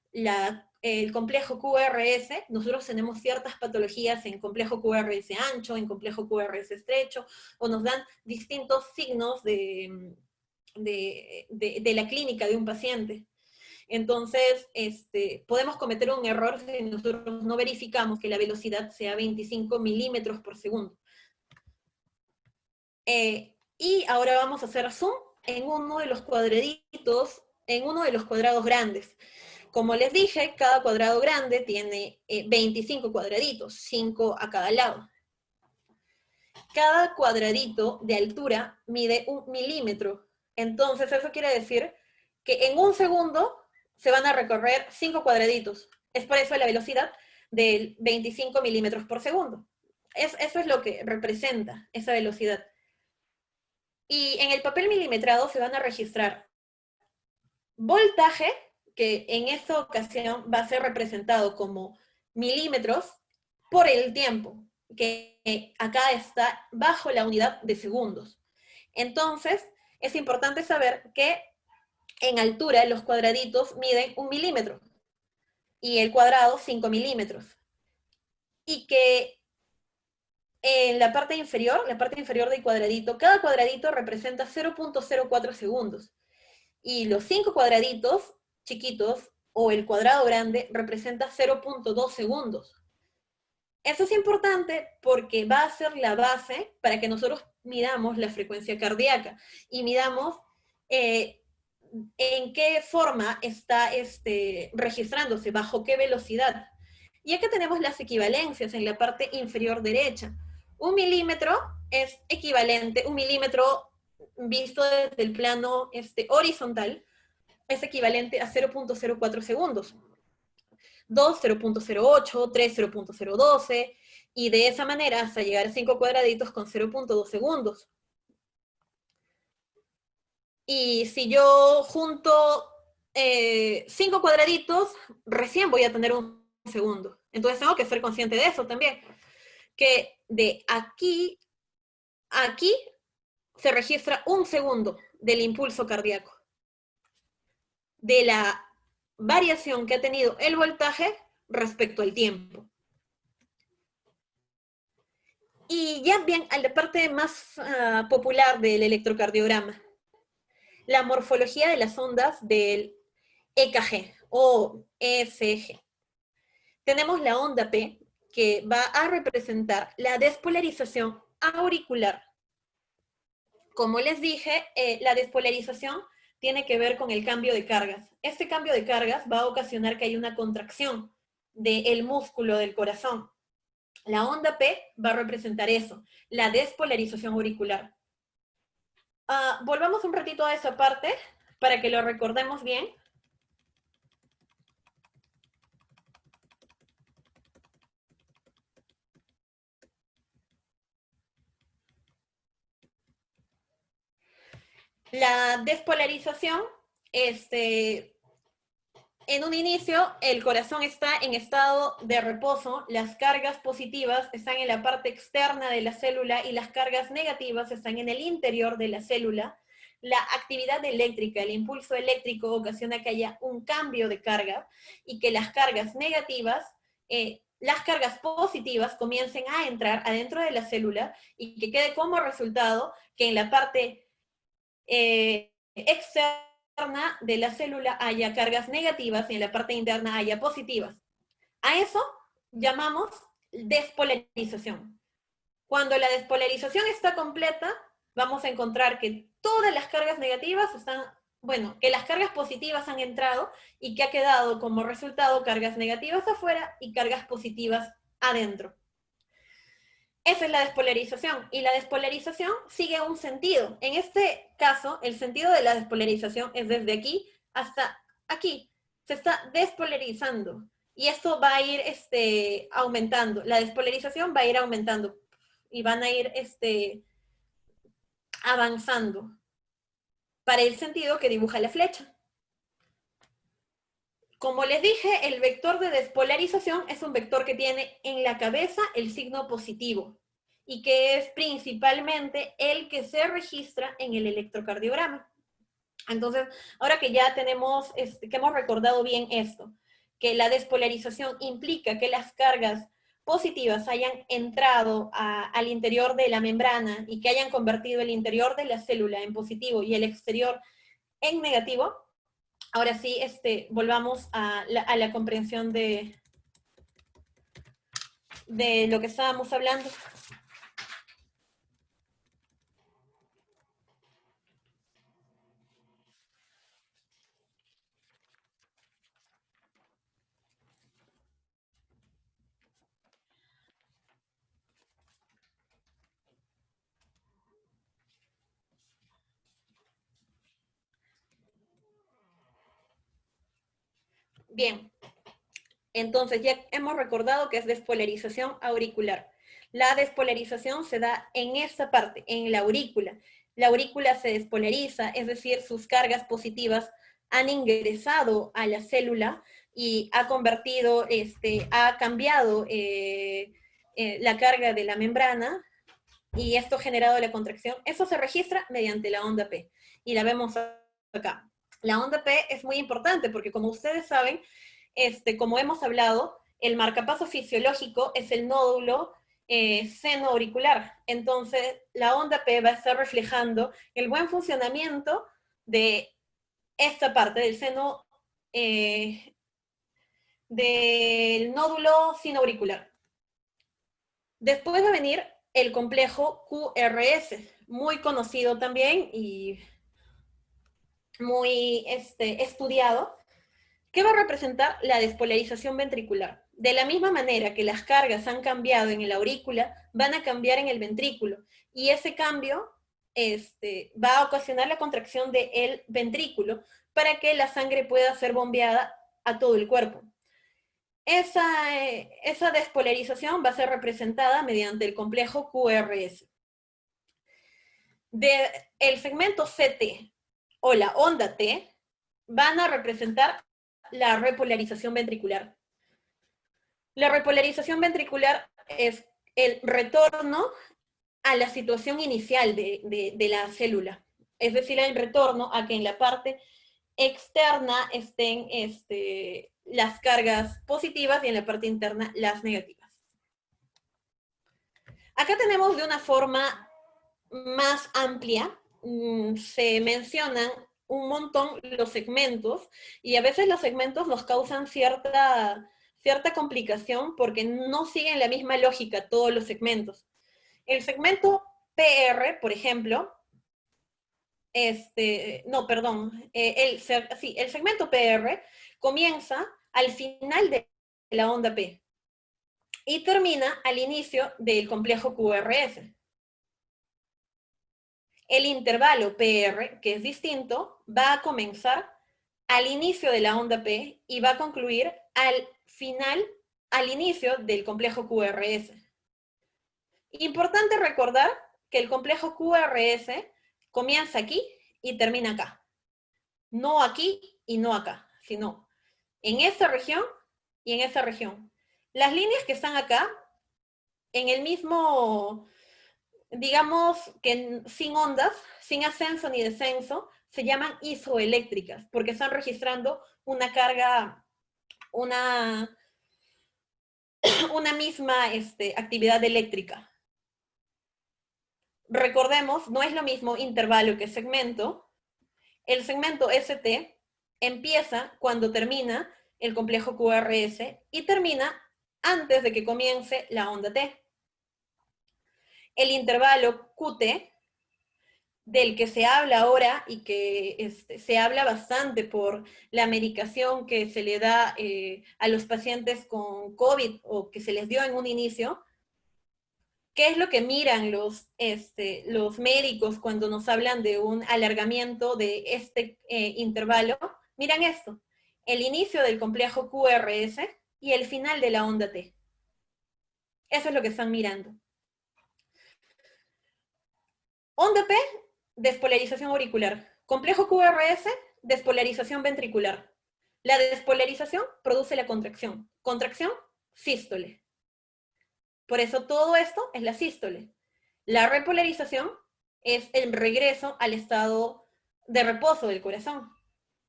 complejo QRS, nosotros tenemos ciertas patologías en complejo QRS ancho, en complejo QRS estrecho, o nos dan distintos signos de la clínica de un paciente. Entonces, podemos cometer un error si nosotros no verificamos que la velocidad sea 25 milímetros por segundo. Y ahora vamos a hacer zoom en uno de los cuadraditos, en uno de los cuadrados grandes. Como les dije, cada cuadrado grande tiene 25 cuadraditos, 5 a cada lado. Cada cuadradito de altura mide 1 milímetro. Entonces eso quiere decir que en un segundo se van a recorrer 5 cuadraditos. Es por eso la velocidad de 25 milímetros por segundo. Eso es lo que representa esa velocidad. Y en el papel milimetrado se van a registrar voltaje, que en esta ocasión va a ser representado como milímetros por el tiempo, que acá está bajo la unidad de segundos. Entonces, es importante saber que en altura los cuadraditos miden 1 milímetro y el cuadrado 5 milímetros. Y que en la parte inferior del cuadradito, cada cuadradito representa 0.04 segundos. Y los 5 cuadraditos chiquitos, o el cuadrado grande, representa 0.2 segundos. Eso es importante porque va a ser la base para que nosotros midamos la frecuencia cardíaca y midamos en qué forma está registrándose, bajo qué velocidad. Y acá tenemos las equivalencias en la parte inferior derecha. 1 milímetro es equivalente, 1 milímetro visto desde el plano horizontal, es equivalente a 0.04 segundos. 2, 0.08, 3, 0.012, y de esa manera hasta llegar a 5 cuadraditos con 0.2 segundos. Y si yo junto 5 cuadraditos, recién voy a tener 1 segundo. Entonces tengo que ser consciente de eso también. Que de aquí a aquí se registra 1 segundo del impulso cardíaco. De la variación que ha tenido el voltaje respecto al tiempo. Y ya bien a la parte más popular del electrocardiograma, la morfología de las ondas del EKG o ESG. Tenemos la onda P, que va a representar la despolarización auricular. Como les dije, la despolarización tiene que ver con el cambio de cargas. Este cambio de cargas va a ocasionar que haya una contracción del músculo del corazón. La onda P va a representar eso, la despolarización auricular. Volvamos un ratito a esa parte para que lo recordemos bien. La despolarización, en un inicio, el corazón está en estado de reposo, las cargas positivas están en la parte externa de la célula y las cargas negativas están en el interior de la célula. La actividad eléctrica, el impulso eléctrico ocasiona que haya un cambio de carga y que las cargas negativas, las cargas positivas comiencen a entrar adentro de la célula y que quede como resultado que en la parte externa de la célula haya cargas negativas y en la parte interna haya positivas. A eso llamamos despolarización. Cuando la despolarización está completa, vamos a encontrar que todas las cargas negativas están, bueno, que las cargas positivas han entrado y que ha quedado como resultado cargas negativas afuera y cargas positivas adentro. Esa es la despolarización, y la despolarización sigue un sentido. En este caso, el sentido de la despolarización es desde aquí hasta aquí. Se está despolarizando, y esto va a ir aumentando. La despolarización va a ir aumentando, y van a ir avanzando para el sentido que dibuja la flecha. Como les dije, el vector de despolarización es un vector que tiene en la cabeza el signo positivo y que es principalmente el que se registra en el electrocardiograma. Entonces, ahora que ya tenemos, que hemos recordado bien esto, que la despolarización implica que las cargas positivas hayan entrado al interior de la membrana y que hayan convertido el interior de la célula en positivo y el exterior en negativo. Ahora sí, volvamos a la comprensión de lo que estábamos hablando. Bien, entonces ya hemos recordado que es despolarización auricular. La despolarización se da en esta parte, en la aurícula. La aurícula se despolariza, es decir, sus cargas positivas han ingresado a la célula y ha convertido, ha cambiado la carga de la membrana, y esto ha generado la contracción. Eso se registra mediante la onda P, y la vemos acá. La onda P es muy importante porque, como ustedes saben, como hemos hablado, el marcapaso fisiológico es el nódulo seno auricular. Entonces, la onda P va a estar reflejando el buen funcionamiento de esta parte del seno, del nódulo sinoauricular. Después va a venir el complejo QRS, muy conocido también y muy estudiado, que va a representar la despolarización ventricular. De la misma manera que las cargas han cambiado en el aurícula, van a cambiar en el ventrículo, y ese cambio va a ocasionar la contracción del ventrículo para que la sangre pueda ser bombeada a todo el cuerpo. Esa despolarización va a ser representada mediante el complejo QRS. El segmento CT o la onda T van a representar la repolarización ventricular. La repolarización ventricular es el retorno a la situación inicial de la célula, es decir, el retorno a que en la parte externa estén las cargas positivas y en la parte interna las negativas. Acá tenemos de una forma más amplia, se mencionan un montón los segmentos, y a veces los segmentos nos causan cierta complicación porque no siguen la misma lógica todos los segmentos. El segmento PR, por ejemplo, el segmento PR comienza al final de la onda P y termina al inicio del complejo QRS. El intervalo PR, que es distinto, va a comenzar al inicio de la onda P y va a concluir al final, al inicio del complejo QRS. Importante recordar que el complejo QRS comienza aquí y termina acá. No aquí y no acá, sino en esta región y en esa región. Las líneas que están acá, en el mismo, digamos que sin ondas, sin ascenso ni descenso, se llaman isoeléctricas, porque están registrando una carga, una misma actividad eléctrica. Recordemos, no es lo mismo intervalo que segmento. El segmento ST empieza cuando termina el complejo QRS y termina antes de que comience la onda T. El intervalo QT, del que se habla ahora y que se habla bastante por la medicación que se le da a los pacientes con COVID o que se les dio en un inicio. ¿Qué es lo que miran los médicos cuando nos hablan de un alargamiento de este intervalo? Miran esto, el inicio del complejo QRS y el final de la onda T. Eso es lo que están mirando. Onda P, despolarización auricular. Complejo QRS, despolarización ventricular. La despolarización produce la contracción. Contracción, sístole. Por eso todo esto es la sístole. La repolarización es el regreso al estado de reposo del corazón.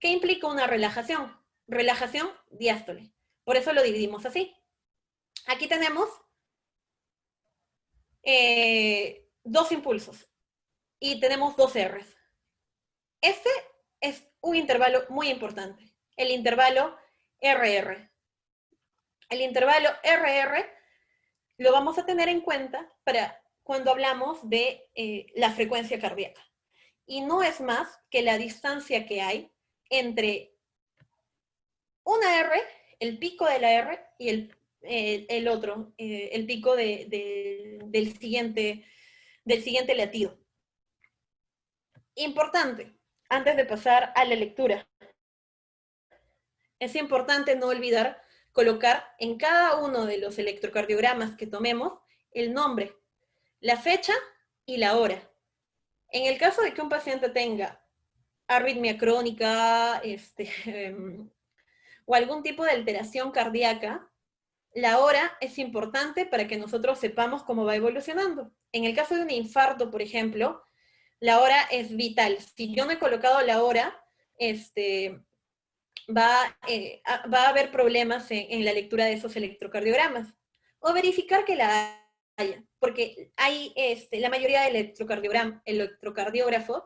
¿Qué implica una relajación? Relajación, diástole. Por eso lo dividimos así. Aquí tenemos dos impulsos y tenemos dos R's. Este es un intervalo muy importante, el intervalo RR. El intervalo RR lo vamos a tener en cuenta para cuando hablamos de la frecuencia cardíaca. Y no es más que la distancia que hay entre una R, el pico de la R, y el otro, el pico del siguiente latido. Importante, antes de pasar a la lectura, es importante no olvidar colocar en cada uno de los electrocardiogramas que tomemos el nombre, la fecha y la hora. En el caso de que un paciente tenga arritmia crónica o algún tipo de alteración cardíaca, la hora es importante para que nosotros sepamos cómo va evolucionando. En el caso de un infarto, por ejemplo, la hora es vital. Si yo no he colocado la hora, va a haber problemas en la lectura de esos electrocardiogramas. O verificar que la haya, porque hay la mayoría del electrocardiógrafo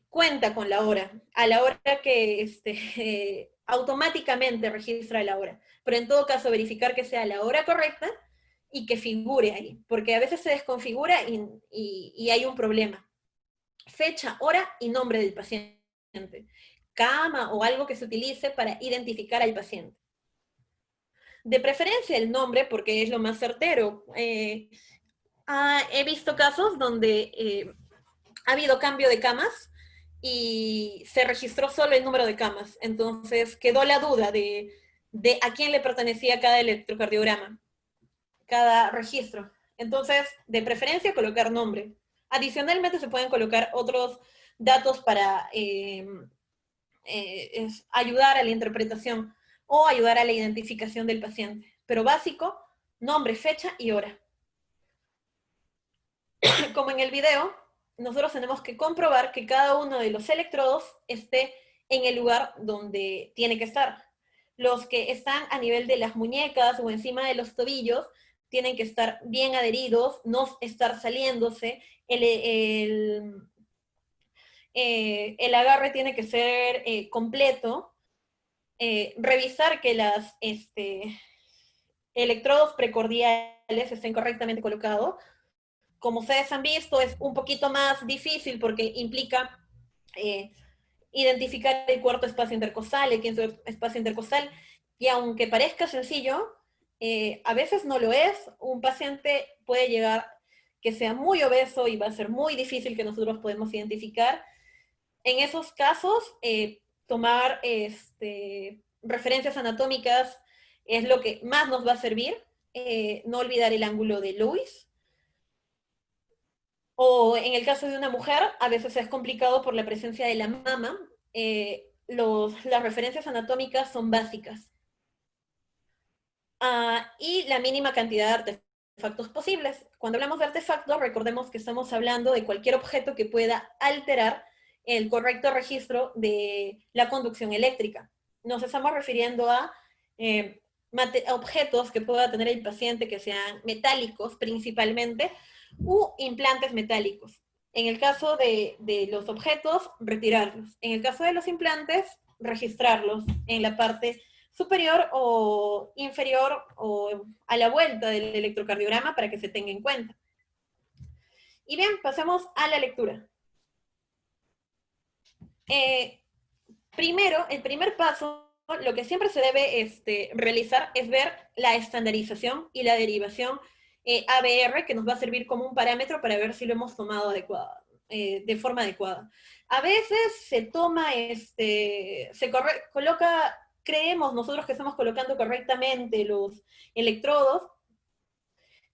cuenta con la hora, a la hora que automáticamente registra la hora. Pero en todo caso, verificar que sea la hora correcta y que figure ahí, porque a veces se desconfigura y hay un problema. Fecha, hora y nombre del paciente. Cama o algo que se utilice para identificar al paciente. De preferencia el nombre, porque es lo más certero. He visto casos donde ha habido cambio de camas y se registró solo el número de camas. Entonces quedó la duda de a quién le pertenecía cada electrocardiograma, cada registro. Entonces, de preferencia, colocar nombre. Adicionalmente, se pueden colocar otros datos para ayudar a la interpretación o ayudar a la identificación del paciente. Pero básico, nombre, fecha y hora. Como en el video, nosotros tenemos que comprobar que cada uno de los electrodos esté en el lugar donde tiene que estar. Los que están a nivel de las muñecas o encima de los tobillos tienen que estar bien adheridos, no estar saliéndose. El agarre tiene que ser completo. Revisar que los electrodos precordiales estén correctamente colocados. Como ustedes han visto, es un poquito más difícil porque implica identificar el cuarto espacio intercostal, el quinto espacio intercostal, y aunque parezca sencillo, a veces no lo es. Un paciente puede llegar que sea muy obeso y va a ser muy difícil que nosotros podamos identificar. En esos casos, tomar referencias anatómicas es lo que más nos va a servir. No olvidar el ángulo de Lewis. O en el caso de una mujer, a veces es complicado por la presencia de la mama. Las referencias anatómicas son básicas. Y la mínima cantidad de artefactos posibles. Cuando hablamos de artefactos, recordemos que estamos hablando de cualquier objeto que pueda alterar el correcto registro de la conducción eléctrica. Nos estamos refiriendo a objetos que pueda tener el paciente que sean metálicos principalmente, u implantes metálicos. En el caso de los objetos, retirarlos. En el caso de los implantes, registrarlos en la parte superior o inferior o a la vuelta del electrocardiograma para que se tenga en cuenta. Y bien, pasemos a la lectura. Primero, el primer paso, lo que siempre se debe realizar es ver la estandarización y la derivación ABR, que nos va a servir como un parámetro para ver si lo hemos tomado de forma adecuada. A veces se toma, coloca, creemos nosotros que estamos colocando correctamente los electrodos,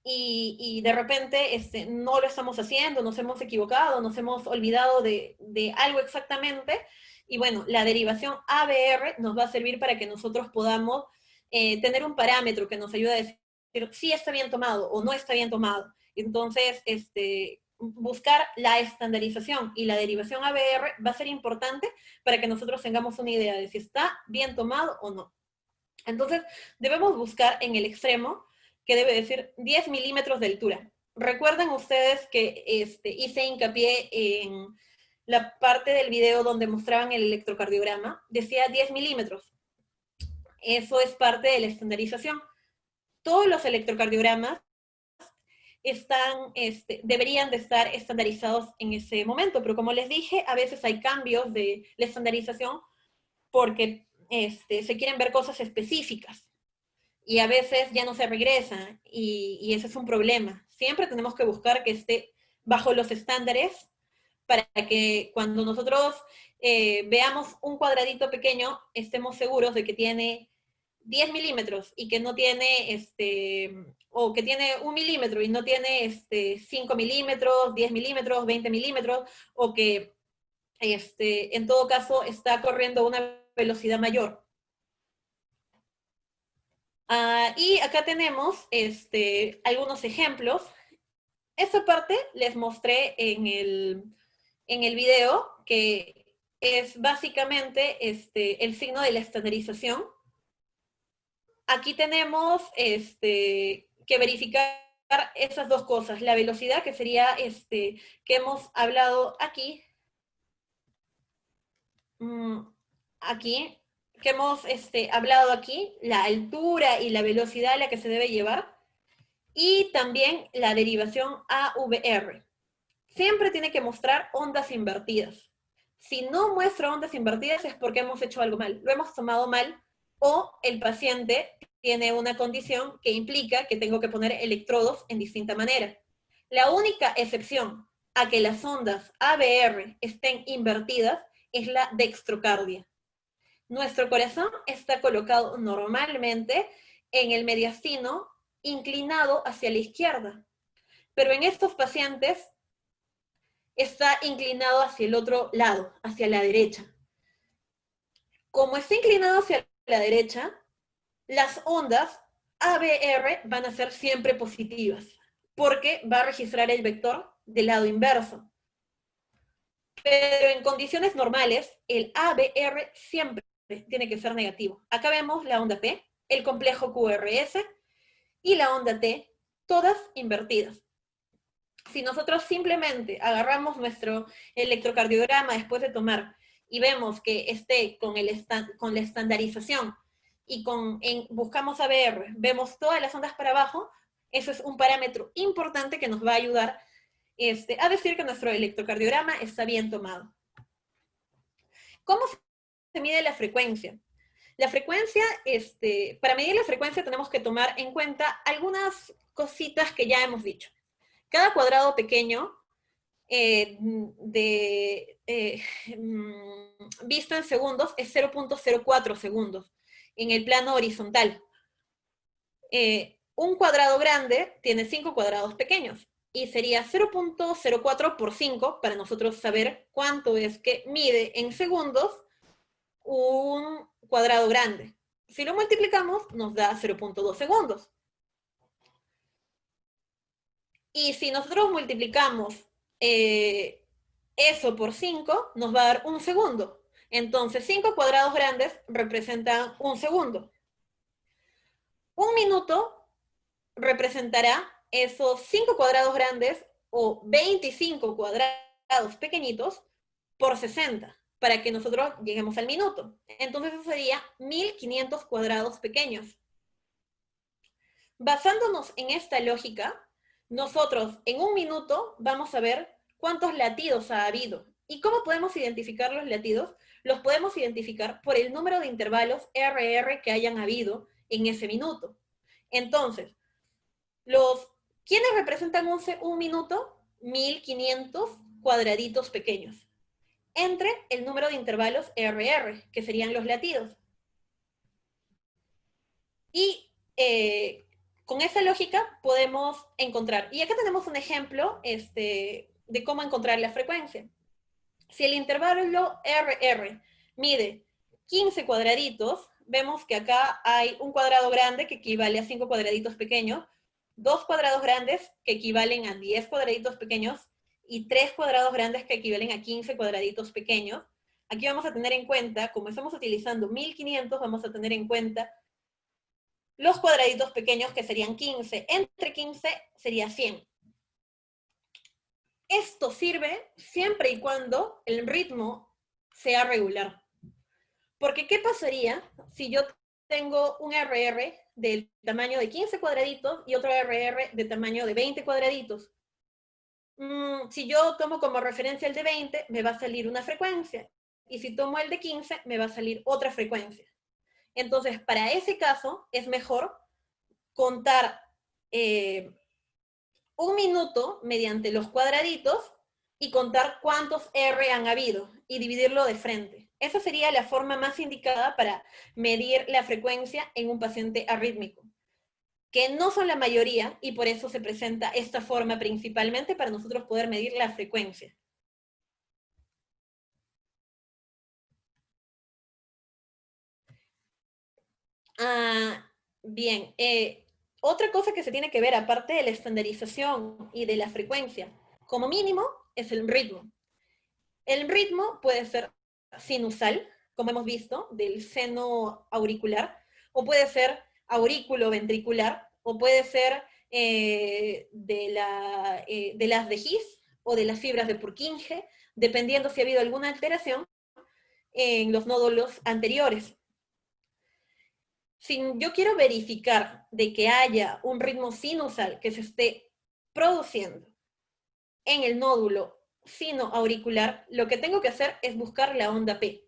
y de repente no lo estamos haciendo, nos hemos equivocado, nos hemos olvidado de algo exactamente, y bueno, la derivación ABR nos va a servir para que nosotros podamos tener un parámetro que nos ayude a decir si está bien tomado o no está bien tomado. Entonces, buscar la estandarización y la derivación ABR va a ser importante para que nosotros tengamos una idea de si está bien tomado o no. Entonces, debemos buscar en el extremo, que debe decir 10 milímetros de altura. Recuerden ustedes que hice hincapié en la parte del video donde mostraban el electrocardiograma, decía 10 milímetros. Eso es parte de la estandarización. Todos los electrocardiogramas deberían de estar estandarizados en ese momento, pero como les dije, a veces hay cambios de la estandarización porque se quieren ver cosas específicas. Y a veces ya no se regresa, y ese es un problema. Siempre tenemos que buscar que esté bajo los estándares para que cuando nosotros veamos un cuadradito pequeño, estemos seguros de que tiene 10 milímetros y que no tiene, o que tiene 1 milímetro y no tiene 5 milímetros, 10 milímetros, 20 milímetros, o que en todo caso está corriendo a una velocidad mayor. Y acá tenemos algunos ejemplos. Esta parte les mostré en el video, que es básicamente el signo de la estandarización. Aquí tenemos que verificar esas dos cosas. La velocidad, que sería que hemos hablado aquí. Aquí. Que hemos hablado aquí, la altura y la velocidad a la que se debe llevar, y también la derivación AVR. Siempre tiene que mostrar ondas invertidas. Si no muestra ondas invertidas es porque hemos hecho algo mal, lo hemos tomado mal, o el paciente tiene una condición que implica que tengo que poner electrodos en distinta manera. La única excepción a que las ondas AVR estén invertidas es la dextrocardia. Nuestro corazón está colocado normalmente en el mediastino, inclinado hacia la izquierda, pero en estos pacientes está inclinado hacia el otro lado, hacia la derecha. Como está inclinado hacia la derecha, las ondas ABR van a ser siempre positivas, porque va a registrar el vector del lado inverso. Pero en condiciones normales, el ABR siempre tiene que ser negativo. Acá vemos la onda P, el complejo QRS y la onda T, todas invertidas. Si nosotros simplemente agarramos nuestro electrocardiograma después de tomar y vemos que esté con la estandarización y buscamos ABR, vemos todas las ondas para abajo, eso es un parámetro importante que nos va a ayudar a decir que nuestro electrocardiograma está bien tomado. ¿Cómo se mide la frecuencia? La frecuencia, para medir la frecuencia tenemos que tomar en cuenta algunas cositas que ya hemos dicho. Cada cuadrado pequeño, visto en segundos, es 0.04 segundos en el plano horizontal. Un cuadrado grande tiene 5 cuadrados pequeños, y sería 0.04 por 5 para nosotros saber cuánto es que mide en segundos un cuadrado grande. Si lo multiplicamos, nos da 0.2 segundos. Y si nosotros multiplicamos eso por 5, nos va a dar 1 segundo. Entonces, 5 cuadrados grandes representan 1 segundo. 1 minuto representará esos 5 cuadrados grandes, o 25 cuadrados pequeñitos, por 60. para que nosotros lleguemos al minuto. Entonces eso sería 1500 cuadrados pequeños. Basándonos en esta lógica, nosotros en un minuto vamos a ver cuántos latidos ha habido. ¿Y cómo podemos identificar los latidos? Los podemos identificar por el número de intervalos RR que hayan habido en ese minuto. Entonces, ¿quiénes representan un minuto? 1500 cuadraditos pequeños, entre el número de intervalos RR, que serían los latidos. Y con esa lógica podemos encontrar, y acá tenemos un ejemplo de cómo encontrar la frecuencia. Si el intervalo RR mide 15 cuadraditos, vemos que acá hay un cuadrado grande que equivale a 5 cuadraditos pequeños, 2 cuadrados grandes que equivalen a 10 cuadraditos pequeños, y 3 cuadrados grandes que equivalen a 15 cuadraditos pequeños. Aquí vamos a tener en cuenta, como estamos utilizando 1500, vamos a tener en cuenta los cuadraditos pequeños, que serían 15. Entre 15 sería 100. Esto sirve siempre y cuando el ritmo sea regular. Porque ¿qué pasaría si yo tengo un RR del tamaño de 15 cuadraditos y otro RR de tamaño de 20 cuadraditos? Si yo tomo como referencia el de 20, me va a salir una frecuencia. Y si tomo el de 15, me va a salir otra frecuencia. Entonces, para ese caso, es mejor contar un minuto mediante los cuadraditos y contar cuántos R han habido y dividirlo de frente. Esa sería la forma más indicada para medir la frecuencia en un paciente arrítmico, que no son la mayoría, y por eso se presenta esta forma principalmente para nosotros poder medir la frecuencia. Bien, otra cosa que se tiene que ver, aparte de la estandarización y de la frecuencia, como mínimo, es el ritmo. El ritmo puede ser sinusal, como hemos visto, del seno auricular, o puede ser aurículo-ventricular, o puede ser de las de His o de las fibras de Purkinje, dependiendo si ha habido alguna alteración en los nódulos anteriores. Si yo quiero verificar de que haya un ritmo sinusal que se esté produciendo en el nódulo sinoauricular, lo que tengo que hacer es buscar la onda P,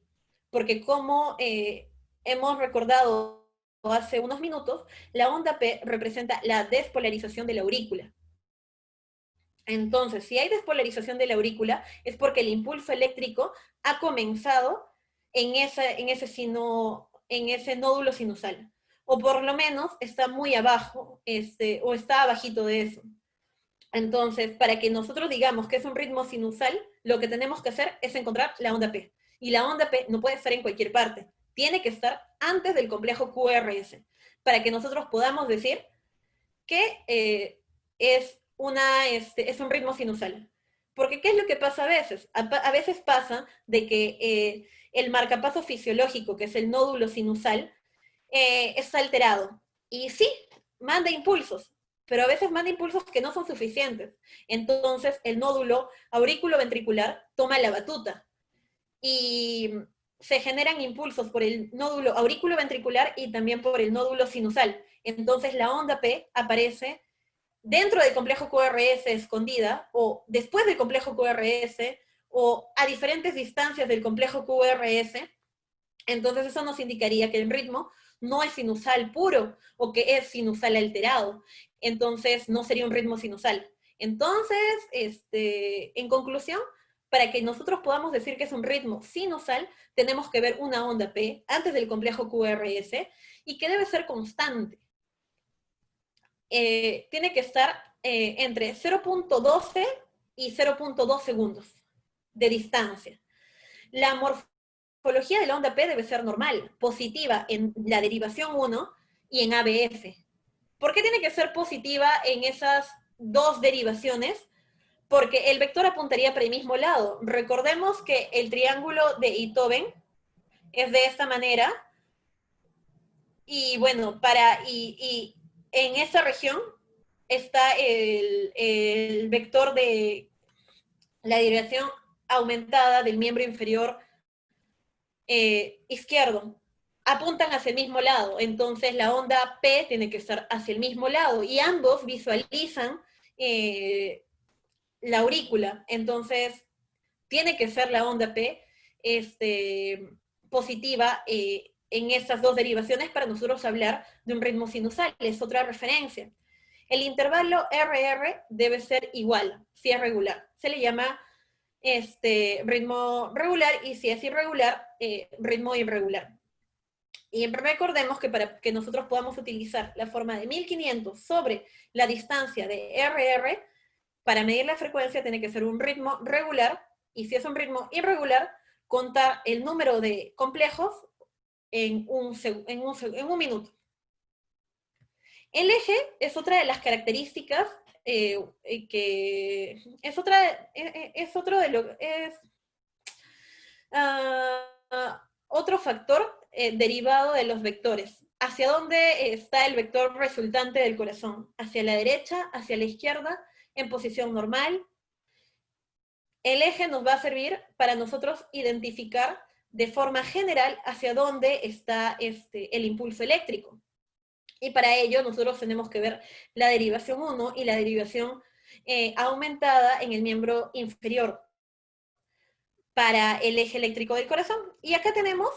porque como hemos recordado hace unos minutos, la onda P representa la despolarización de la aurícula. Entonces, si hay despolarización de la aurícula, es porque el impulso eléctrico ha comenzado en ese nódulo sinusal, o por lo menos está muy abajo, o está abajito de eso. Entonces, para que nosotros digamos que es un ritmo sinusal, lo que tenemos que hacer es encontrar la onda P. Y la onda P no puede estar en cualquier parte, tiene que estar antes del complejo QRS, para que nosotros podamos decir que es un ritmo sinusal. Porque ¿qué es lo que pasa a veces? A veces pasa de que el marcapaso fisiológico, que es el nódulo sinusal, está alterado. Y sí, manda impulsos, pero a veces manda impulsos que no son suficientes. Entonces el nódulo aurículo-ventricular toma la batuta. Y se generan impulsos por el nódulo aurículo-ventricular y también por el nódulo sinusal. Entonces la onda P aparece dentro del complejo QRS escondida, o después del complejo QRS, o a diferentes distancias del complejo QRS. Entonces eso nos indicaría que el ritmo no es sinusal puro, o que es sinusal alterado. Entonces no sería un ritmo sinusal. Entonces, en conclusión, para que nosotros podamos decir que es un ritmo sinusal, tenemos que ver una onda P antes del complejo QRS, y que debe ser constante. Tiene que estar entre 0.12 y 0.2 segundos de distancia. La morfología de la onda P debe ser normal, positiva en la derivación 1 y en ABF. ¿Por qué tiene que ser positiva en esas dos derivaciones? Porque el vector apuntaría para el mismo lado. Recordemos que el triángulo de Itoven es de esta manera, y bueno, y en esa región está el vector de la dirección aumentada del miembro inferior izquierdo, apuntan hacia el mismo lado, entonces la onda P tiene que estar hacia el mismo lado, y ambos visualizan la aurícula, entonces tiene que ser la onda P positiva en estas dos derivaciones para nosotros hablar de un ritmo sinusal, es otra referencia. El intervalo RR debe ser igual, si es regular. Se le llama ritmo regular, y si es irregular, ritmo irregular. Y recordemos que para que nosotros podamos utilizar la forma de 1500 sobre la distancia de RR, para medir la frecuencia tiene que ser un ritmo regular, y si es un ritmo irregular, contar el número de complejos en un minuto. El eje es otra de las características que es otro factor derivado de los vectores. ¿Hacia dónde está el vector resultante del corazón? ¿Hacia la derecha, hacia la izquierda, en posición normal? El eje nos va a servir para nosotros identificar de forma general hacia dónde está el impulso eléctrico. Y para ello nosotros tenemos que ver la derivación 1 y la derivación aumentada en el miembro inferior para el eje eléctrico del corazón. Y acá tenemos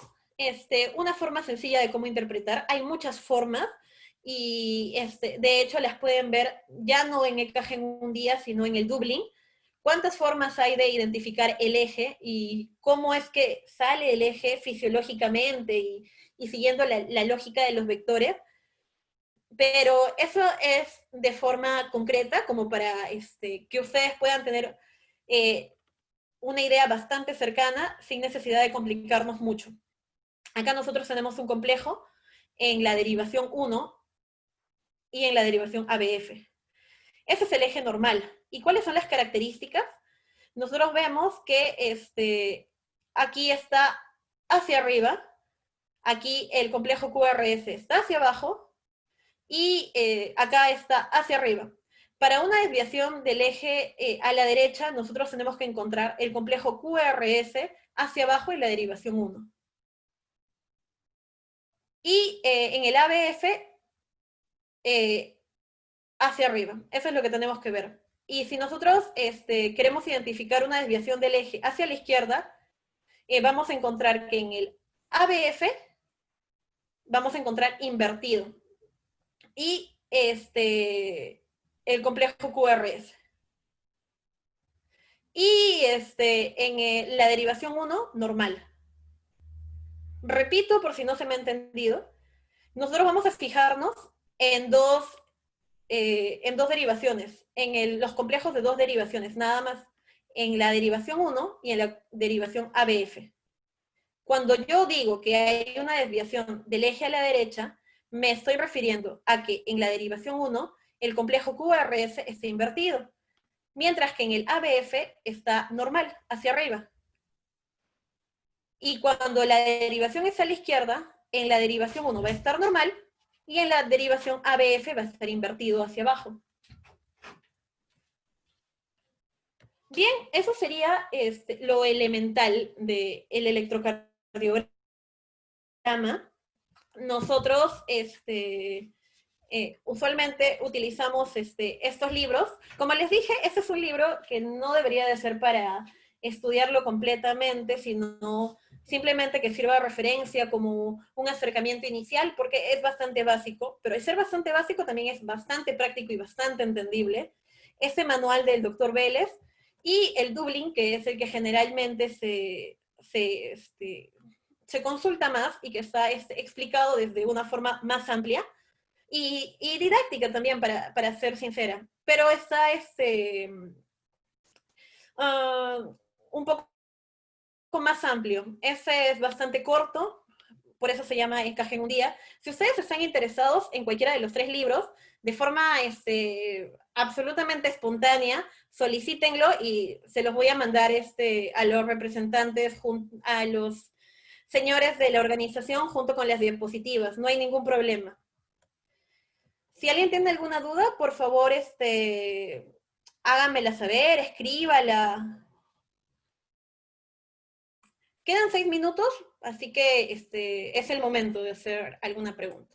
una forma sencilla de cómo interpretar. Hay muchas formas, y de hecho las pueden ver ya no en EKG en un día, sino en el Dublin. ¿Cuántas formas hay de identificar el eje y cómo es que sale el eje fisiológicamente y siguiendo la lógica de los vectores? Pero eso es de forma concreta, como para que ustedes puedan tener una idea bastante cercana, sin necesidad de complicarnos mucho. Acá nosotros tenemos un complejo en la derivación 1 y en la derivación ABF. Ese es el eje normal. ¿Y cuáles son las características? Nosotros vemos que aquí está hacia arriba, aquí el complejo QRS está hacia abajo, y acá está hacia arriba. Para una desviación del eje a la derecha, nosotros tenemos que encontrar el complejo QRS hacia abajo y la derivación 1. Y en el ABF, hacia arriba. Eso es lo que tenemos que ver. Y si nosotros queremos identificar una desviación del eje hacia la izquierda, vamos a encontrar que en el ABF vamos a encontrar invertido. Y el complejo QRS. Y en la derivación 1, normal. Repito, por si no se me ha entendido, nosotros vamos a fijarnos en dos derivaciones, en los complejos de dos derivaciones, nada más, en la derivación 1 y en la derivación ABF. Cuando yo digo que hay una desviación del eje a la derecha, me estoy refiriendo a que en la derivación 1 el complejo QRS está invertido, mientras que en el ABF está normal, hacia arriba. Y cuando la derivación es a la izquierda, en la derivación 1 va a estar normal, y en la derivación ABF va a estar invertido hacia abajo. Bien, eso sería lo elemental del electrocardiograma. Nosotros usualmente utilizamos estos libros. Como les dije, este es un libro que no debería de ser para estudiarlo completamente, sino simplemente que sirva de referencia como un acercamiento inicial, porque es bastante básico, pero al ser bastante básico también es bastante práctico y bastante entendible. Este manual del Dr. Vélez y el Dublin, que es el que generalmente se consulta más y que está explicado desde una forma más amplia y didáctica también, para ser sincera. Pero está un poco más amplio. Ese es bastante corto, por eso se llama EKG en un día. Si ustedes están interesados en cualquiera de los 3 libros, de forma absolutamente espontánea, solicítenlo y se los voy a mandar a los representantes, a los señores de la organización, junto con las diapositivas. No hay ningún problema. Si alguien tiene alguna duda, por favor, háganmela saber, escríbala. Quedan 6 minutos, así que es el momento de hacer alguna pregunta.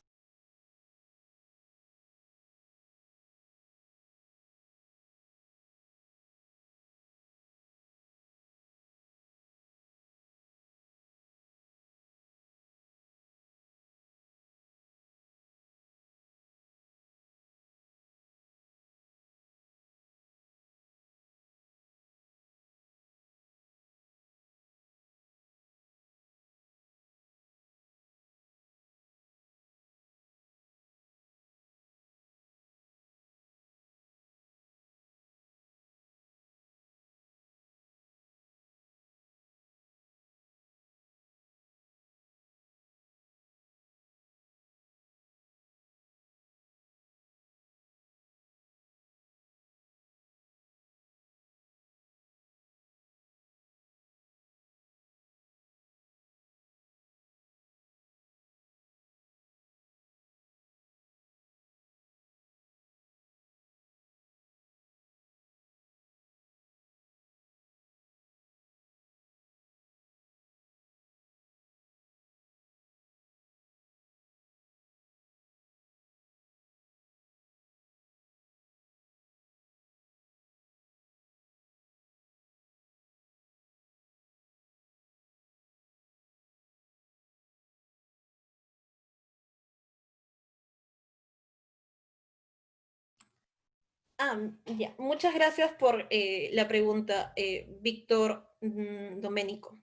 Ya. Muchas gracias por la pregunta, Víctor Doménico.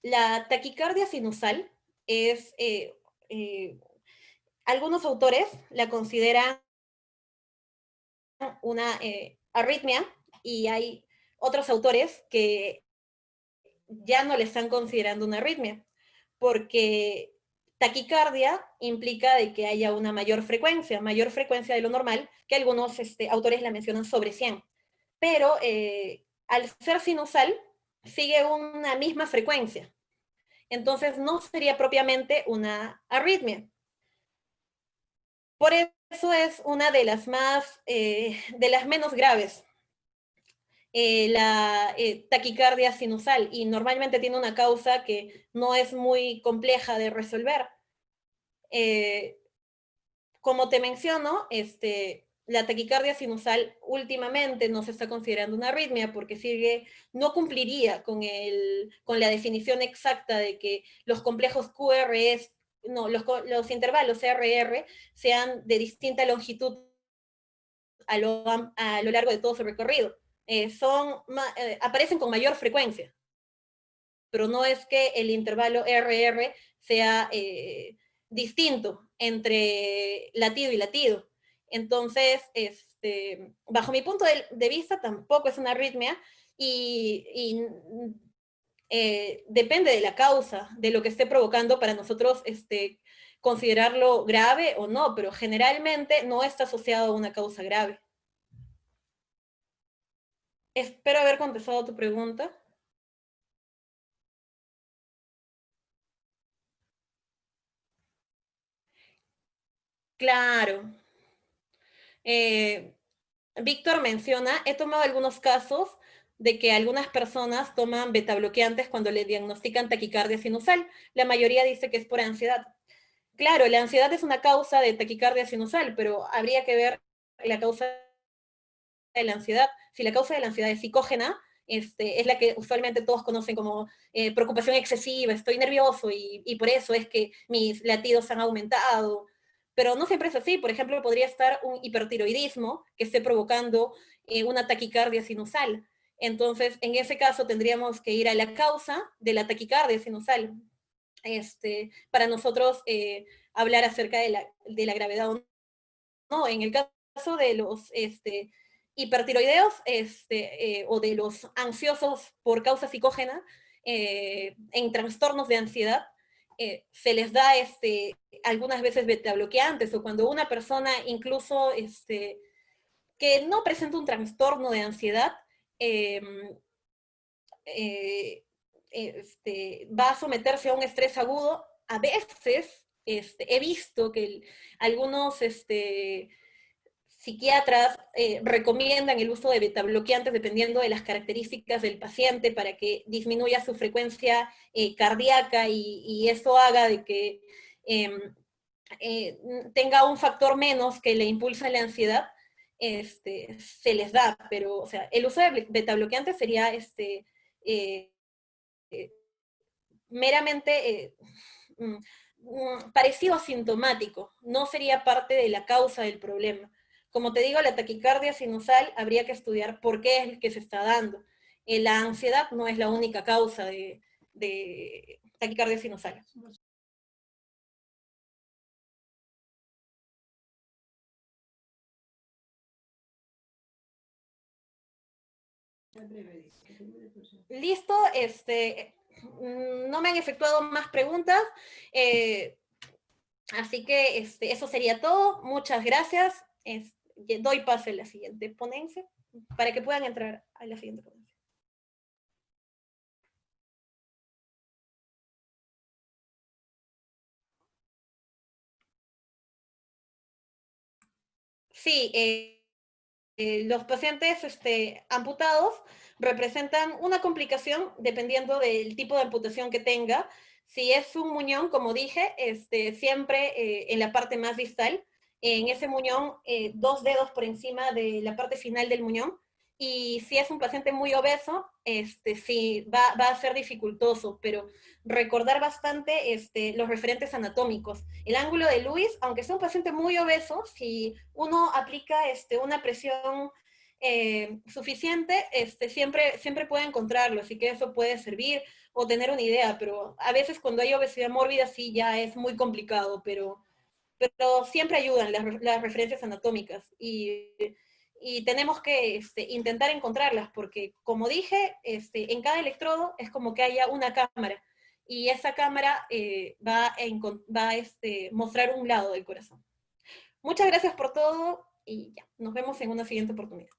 La taquicardia sinusal es, algunos autores la consideran una arritmia y hay otros autores que ya no le están considerando una arritmia, porque taquicardia implica de que haya una mayor frecuencia de lo normal, que algunos autores la mencionan sobre 100. Pero al ser sinusal, sigue una misma frecuencia. Entonces no sería propiamente una arritmia. Por eso es una de las de las menos graves, la taquicardia sinusal, y normalmente tiene una causa que no es muy compleja de resolver. Eh, Como te menciono, la taquicardia sinusal últimamente no se está considerando una arritmia porque no cumpliría con la definición exacta de que los complejos QRS, no, los intervalos CRR sean de distinta longitud a lo largo de todo su recorrido. Aparecen con mayor frecuencia, pero no es que el intervalo RR sea distinto entre latido y latido. Entonces, bajo mi punto de vista, tampoco es una arritmia y depende de la causa, de lo que esté provocando para nosotros considerarlo grave o no, pero generalmente no está asociado a una causa grave. Espero haber contestado tu pregunta. Claro. Eh, Víctor menciona, he tomado algunos casos de que algunas personas toman betabloqueantes cuando le diagnostican taquicardia sinusal. La mayoría dice que es por ansiedad. Claro, la ansiedad es una causa de taquicardia sinusal, pero habría que ver la causa de la ansiedad. Si la causa de la ansiedad es psicógena, es la que usualmente todos conocen como preocupación excesiva, estoy nervioso y por eso es que mis latidos han aumentado. Pero no siempre es así. Por ejemplo, podría estar un hipertiroidismo que esté provocando una taquicardia sinusal. Entonces, en ese caso tendríamos que ir a la causa de la taquicardia sinusal, para nosotros hablar acerca de la gravedad o no. En el caso de los hipertiroideos o de los ansiosos por causa psicógena, en trastornos de ansiedad, se les da algunas veces betabloqueantes, o cuando una persona incluso que no presenta un trastorno de ansiedad, eh, eh, va a someterse a un estrés agudo. A veces he visto que algunos psiquiatras recomiendan el uso de betabloqueantes dependiendo de las características del paciente para que disminuya su frecuencia cardíaca y eso haga de que tenga un factor menos que le impulsa la ansiedad, se les da, pero o sea, el uso de betabloqueantes sería eh, eh, meramente parecido asintomático, no sería parte de la causa del problema. Como te digo, la taquicardia sinusal habría que estudiar por qué es el que se está dando. La ansiedad no es la única causa de taquicardia sinusal. Listo, no me han efectuado más preguntas, así que eso sería todo. Muchas gracias. Doy paso a la siguiente ponencia para que puedan entrar a la siguiente ponencia. Sí, los pacientes amputados representan una complicación dependiendo del tipo de amputación que tenga. Si es un muñón, como dije, siempre en la parte más distal, en ese muñón, 2 dedos por encima de la parte final del muñón. Y si es un paciente muy obeso, sí, va a ser dificultoso, pero recordar bastante los referentes anatómicos. El ángulo de Lewis, aunque sea un paciente muy obeso, si uno aplica una presión suficiente, siempre puede encontrarlo, así que eso puede servir o tener una idea, pero a veces cuando hay obesidad mórbida sí ya es muy complicado, pero siempre ayudan las referencias anatómicas y tenemos que intentar encontrarlas, porque como dije, en cada electrodo es como que haya una cámara, y esa cámara va a mostrar un lado del corazón. Muchas gracias por todo, y ya, nos vemos en una siguiente oportunidad.